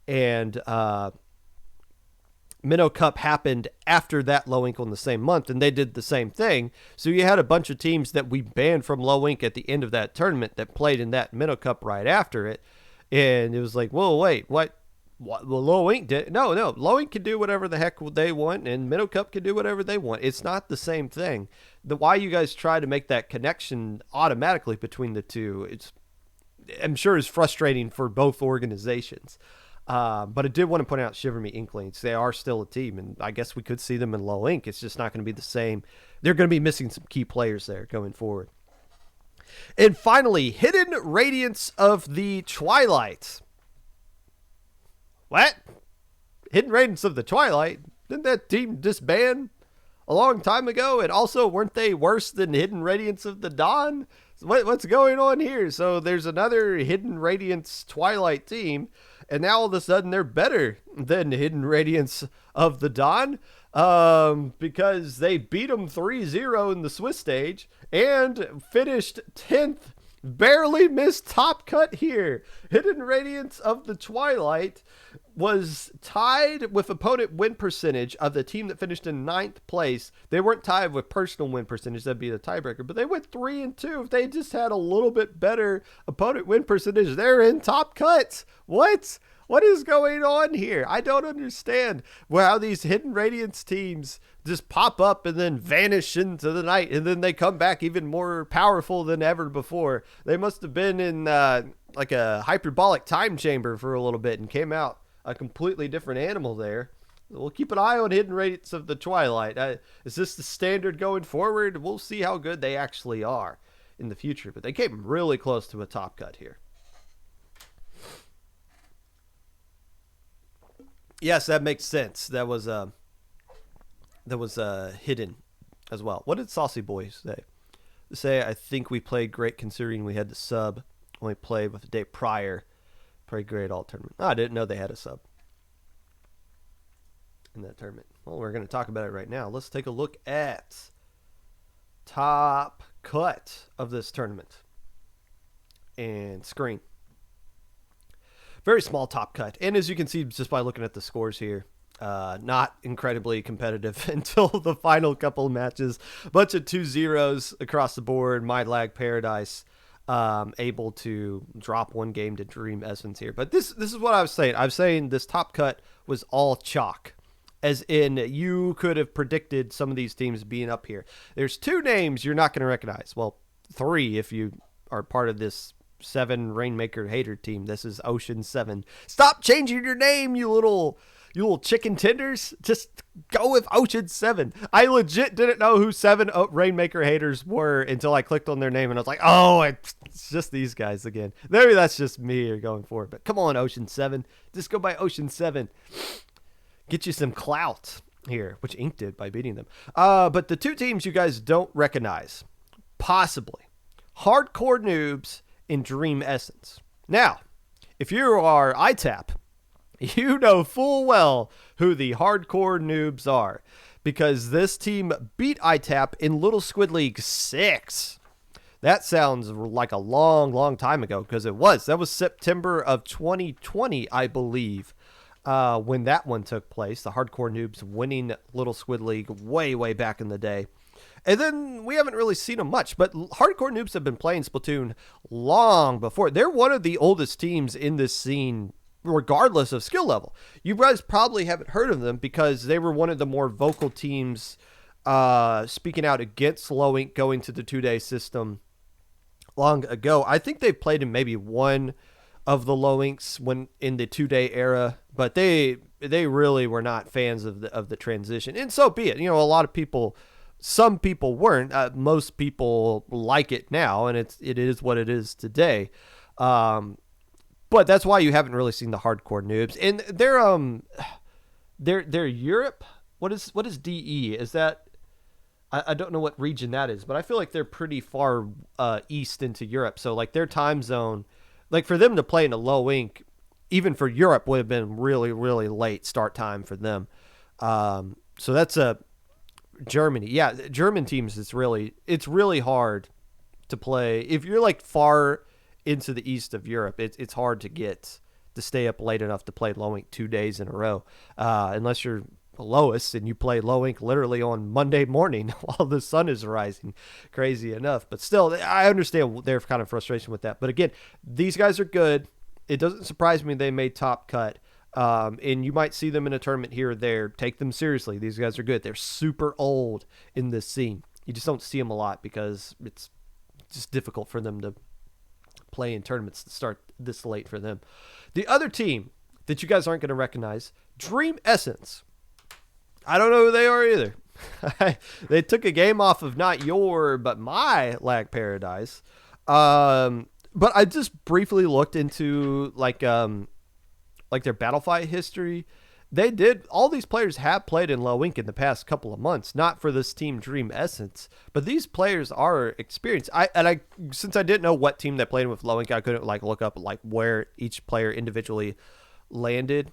And... Minnow Cup happened after that Low Ink on the same month, and they did the same thing. So you had a bunch of teams that we banned from Low Ink at the end of that tournament that played in that Minnow Cup right after it. And it was like, whoa, wait, what? Well, Low Ink did? No. Low Ink can do whatever the heck they want, and Minnow Cup can do whatever they want. It's not the same thing. Why you guys try to make that connection automatically between the two, I'm sure is frustrating for both organizations. But I did want to point out Shiver Me Inklings. They are still a team, and I guess we could see them in Low Ink. It's just not going to be the same. They're going to be missing some key players there going forward. And finally, Hidden Radiance of the Twilight. What? Hidden Radiance of the Twilight? Didn't that team disband a long time ago? And also, weren't they worse than Hidden Radiance of the Dawn? What's going on here? So there's another Hidden Radiance Twilight team, and now all of a sudden they're better than Hidden Radiance of the Dawn because they beat them 3-0 in the Swiss stage and finished 10th. Barely missed top cut here. Hidden Radiance of the Twilight was tied with opponent win percentage of the team that finished in 9th place. They weren't tied with personal win percentage. That'd be the tiebreaker. But they went 3-2. If they just had a little bit better opponent win percentage, they're in top cut. What? What is going on here? I don't understand how these Hidden Radiance teams just pop up and then vanish into the night, and then they come back even more powerful than ever before. They must have been in like a hyperbolic time chamber for a little bit and came out a completely different animal there. We'll keep an eye on Hidden Radiance of the Twilight. Is this the standard going forward? We'll see how good they actually are in the future, but they came really close to a top cut here. Yes, that makes sense. That was hidden as well. What did Saucy Boy say? I think we played great considering we had the sub. Only played with the day prior. Played great all tournament. I didn't know they had a sub in that tournament. Well, we're going to talk about it right now. Let's take a look at top cut of this tournament and screen. Very small top cut. And as you can see just by looking at the scores here, not incredibly competitive until the final couple of matches. Bunch of 2-0s across the board. My Lag Paradise able to drop one game to Dream Essence here. But this is what I was saying. I was saying this top cut was all chalk. As in, you could have predicted some of these teams being up here. There's 2 names you're not going to recognize. Well, 3 if you are part of this 7 Rainmaker hater team. This is Ocean 7. Stop changing your name, you little You little chicken tenders. Just go with Ocean 7. I legit didn't know who 7 Rainmaker haters were until I clicked on their name and I was like, oh, it's just these guys again. Maybe that's just me going forward. But come on, Ocean 7. Just go by Ocean 7. Get you some clout here, which Ink did by beating them. But the two teams you guys don't recognize, possibly, Hardcore Noobs and Dream Essence. Now, if you are ITAP, you know full well who the Hardcore Noobs are, because this team beat ITAP in Little Squid League 6. That sounds like a long, long time ago, because it was. That was September of 2020, I believe, when that one took place. The Hardcore Noobs winning Little Squid League way, way back in the day. And then we haven't really seen them much, but Hardcore Noobs have been playing Splatoon long before. They're one of the oldest teams in this scene, regardless of skill level. You guys probably haven't heard of them because they were one of the more vocal teams speaking out against low ink going to the 2-day system long ago. I think they've played in maybe one of the low inks when in the 2-day era, but they really were not fans of the transition. And so be it. You know, a lot of people, some people weren't. Most people like it now, and it is what it is today. But that's why you haven't really seen the Hardcore Noobs. And they're Europe. What is DE? Is that, I don't know what region that is, but I feel like they're pretty far east into Europe. So like their time zone, like for them to play in a low ink, even for Europe, would have been really, really late start time for them. So that's Germany. Yeah, German teams, it's really hard to play. If you're like far into the east of Europe, it's hard to stay up late enough to play low ink 2 days in a row, unless you're Lois and you play low ink literally on Monday morning while the sun is rising. Crazy enough, but still, I understand their kind of frustration with that. But again, these guys are good. It doesn't surprise me they made top cut. And you might see them in a tournament here or there. Take them seriously. These guys are good. They're super old in this scene. You just don't see them a lot because it's just difficult for them to play in tournaments to start this late for them. The other team that you guys aren't going to recognize, Dream Essence. I don't know who they are either. They took a game off of not your, but my Lag Paradise. But I just briefly looked into like their Battlefight history. They did. All these players have played in low ink in the past couple of months, not for this team Dream Essence, but these players are experienced. Since I didn't know what team they played with low ink, I couldn't like look up like where each player individually landed.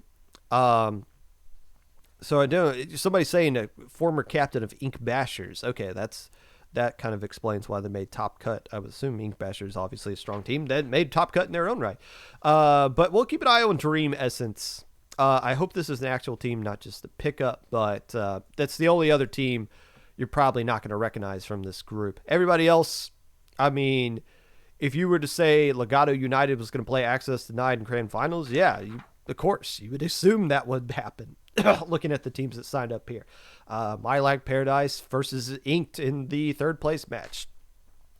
So I know somebody's saying a former captain of Ink Bashers. Okay, that kind of explains why they made top cut. I would assume Ink Bashers obviously a strong team that made top cut in their own right. But we'll keep an eye on Dream Essence. I hope this is an actual team, not just a pickup, but that's the only other team you're probably not going to recognize from this group. Everybody else, I mean, if you were to say Legato United was going to play Access Denied in Grand Finals, yeah, of course, you would assume that would happen. Looking at the teams that signed up here. My Lag Paradise versus Inked in the third place match.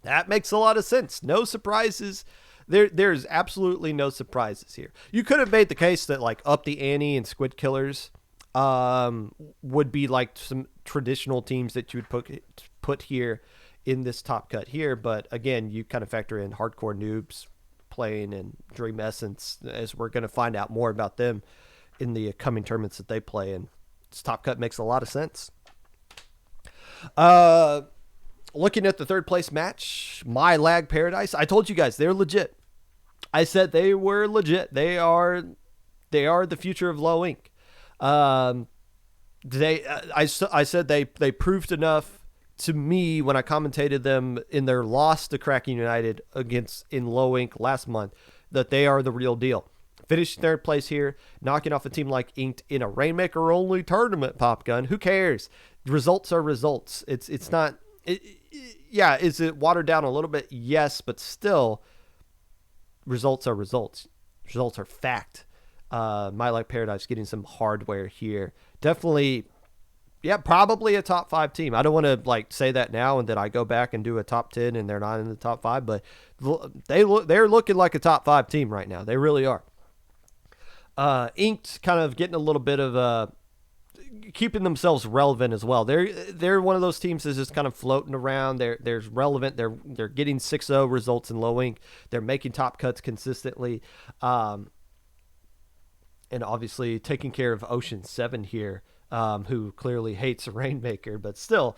That makes a lot of sense. No surprises. There's absolutely no surprises here. You could have made the case that like Up the Ante and Squid Killers would be like some traditional teams that you would put here in this top cut here. But again, you kind of factor in Hardcore Noobs playing and Dream Essence, as we're going to find out more about them in the coming tournaments that they play, and this top cut makes a lot of sense. Looking at the third place match, My Lag Paradise, I told you guys they're legit. I said they were legit. They are the future of low ink. I said they proved enough to me when I commentated them in their loss to Kraken United in low ink last month that they are the real deal. Finished third place here, knocking off a team like Inked in a Rainmaker-only tournament, Popgun. Who cares? Results are results. It's not... yeah, is it watered down a little bit? Yes, but still, results are results. Results are fact. My Lag Paradise getting some hardware here. Definitely, yeah, probably a top 5 team. I don't want to like say that now and then I go back and do a top 10 and they're not in the top 5, but they're looking like a top 5 team right now. They really are. Inked kind of getting a little bit of keeping themselves relevant as well. They're one of those teams that's just kind of floating around. They're relevant. They're getting 6-0 results in low ink. They're making top cuts consistently. And obviously taking care of Ocean 7 here, who clearly hates Rainmaker, but still,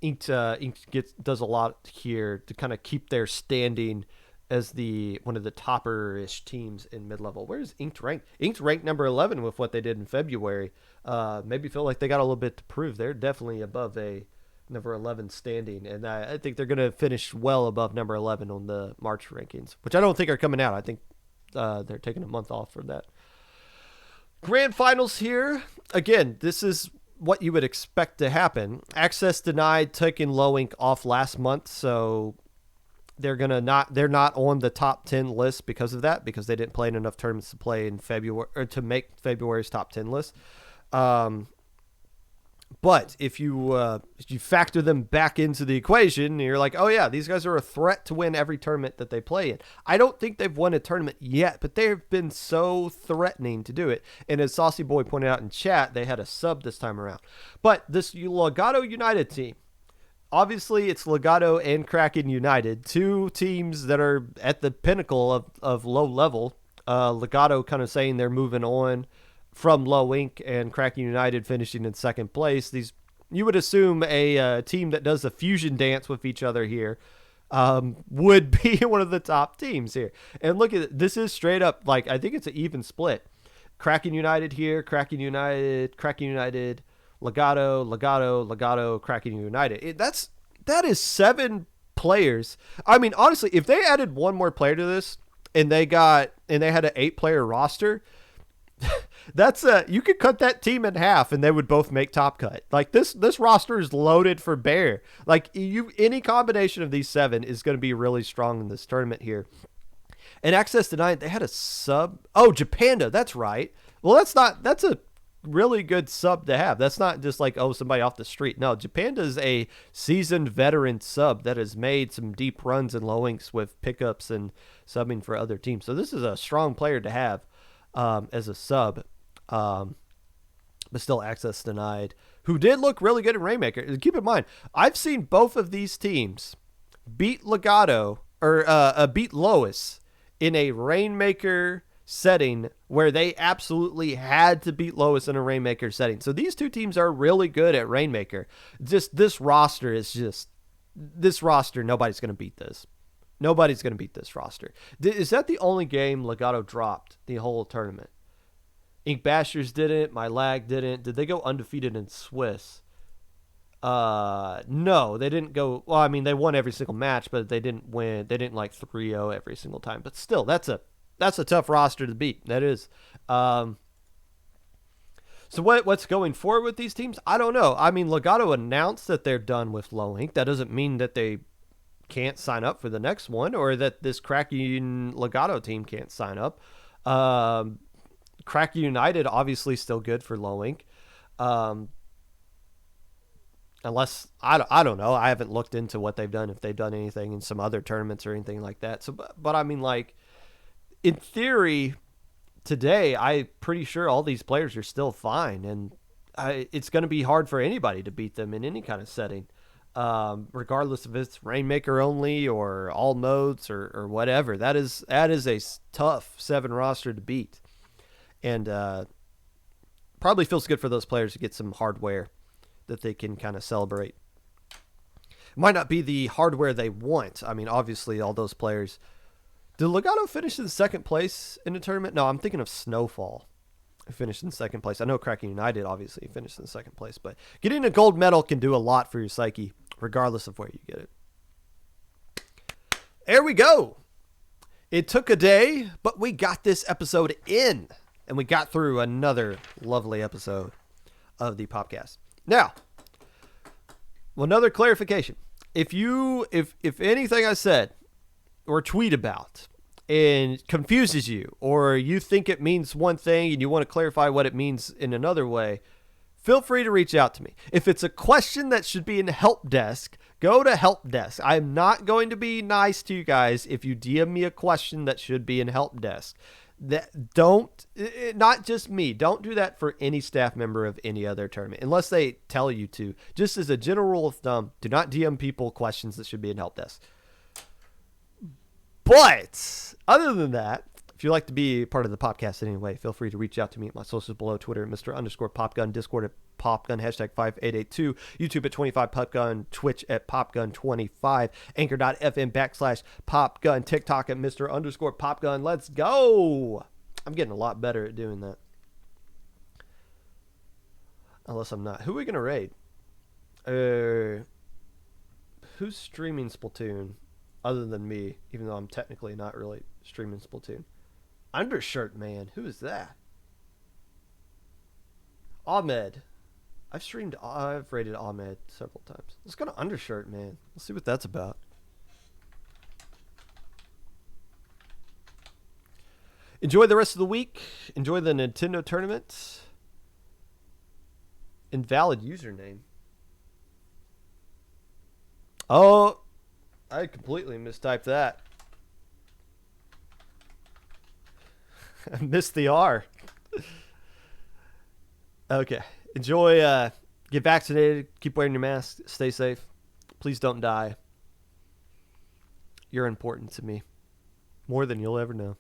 Inked does a lot here to kind of keep their standing as one of the topper-ish teams in mid-level. Where's Inked ranked? Inked ranked number 11 with what they did in February. Maybe feel like they got a little bit to prove. They're definitely above a number 11 standing, and I think they're going to finish well above number 11 on the March rankings, which I don't think are coming out. I think they're taking a month off from that. Grand finals here. Again, this is what you would expect to happen. Access denied, taking low ink off last month, so they're not on the top 10 list because of that, because they didn't play in enough tournaments to play in February or to make February's top 10 list. But if you factor them back into the equation, you're like, oh yeah, these guys are a threat to win every tournament that they play in. I don't think they've won a tournament yet, but they've been so threatening to do it. And as Saucy Boy pointed out in chat, they had a sub this time around. But this Legato United team, obviously it's Legato and Kraken United, two teams that are at the pinnacle of low level. Legato kind of saying they're moving on from low ink, and Kraken United finishing in second place. You would assume a team that does a fusion dance with each other here would be one of the top teams here. And look at it. This is straight up, like, I think it's an even split. Kraken United here, Kraken United, Legato, Kraken United. That is 7 players. I mean, honestly, if they added one more player to this and they had an 8-player roster, you could cut that team in half and they would both make top cut. Like this roster is loaded for bear. Like any combination of these 7 is going to be really strong in this tournament here. And Access Denied, they had a sub. Oh, Japanda, that's right. Well, that's a really good sub to have. That's not just like, oh, somebody off the street. No, Japanda is a seasoned veteran sub that has made some deep runs in low inks with pickups and subbing for other teams. So this is a strong player to have as a sub. But still Access Denied, who did look really good in Rainmaker. Keep in mind, I've seen both of these teams beat Legato or beat Lois in a Rainmaker setting where they absolutely had to beat Lois in a Rainmaker setting. So these two teams are really good at Rainmaker. Just this roster, nobody's going to beat this. Nobody's going to beat this roster. Is that the only game Legato dropped the whole tournament? Ink Bashers didn't. My Lag didn't. Did they go undefeated in Swiss? No, they didn't go. Well, I mean, they won every single match, but they didn't win. They didn't like 3-0 every single time. But still, that's a tough roster to beat. That is. So what's going forward with these teams? I don't know. I mean, Legato announced that they're done with low ink. That doesn't mean that they can't sign up for the next one, or that this Kraken Legato team can't sign up. Kraken United obviously still good for low ink. Unless I don't know. I haven't looked into what they've done, if they've done anything in some other tournaments or anything like that. So, but I mean, like, in theory, today, I'm pretty sure all these players are still fine, and it's going to be hard for anybody to beat them in any kind of setting, regardless if it's Rainmaker only or all modes or whatever. That is a tough 7 roster to beat, and probably feels good for those players to get some hardware that they can kind of celebrate. It might not be the hardware they want. I mean, obviously, all those players. Did Legato finish in second place in the tournament? No, I'm thinking of Snowfall. Finished in second place. I know Kraken United obviously finished in second place, but getting a gold medal can do a lot for your psyche, regardless of where you get it. There we go. It took a day, but we got this episode in, and we got through another lovely episode of the Popcast. Now, another clarification. If anything I said or tweet about and confuses you, or you think it means one thing and you want to clarify what it means in another way, feel free to reach out to me. If it's a question that should be in help desk, go to help desk. I'm not going to be nice to you guys if you DM me a question that should be in help desk. Not just me. Don't do that for any staff member of any other tournament unless they tell you to. Just as a general rule of thumb, do not DM people questions that should be in help desk. But other than that, if you'd like to be part of the podcast in any way, feel free to reach out to me at my socials below. Twitter at Mr_Popgun, Discord at Popgun, hashtag 5882, YouTube at 25 Popgun, Twitch at Popgun25, Anchor.fm/Popgun, TikTok at Mr_Popgun. Let's go. I'm getting a lot better at doing that. Unless I'm not. Who are we going to raid? Who's streaming Splatoon other than me, even though I'm technically not really streaming Splatoon? Undershirt Man. Who is that? Ahmed. I've rated Ahmed several times. Let's go to Undershirt Man. Let's see what that's about. Enjoy the rest of the week. Enjoy the Nintendo tournament. Invalid username. Oh, I completely mistyped that. I missed the R. Okay. Enjoy. Get vaccinated. Keep wearing your mask. Stay safe. Please don't die. You're important to me. More than you'll ever know.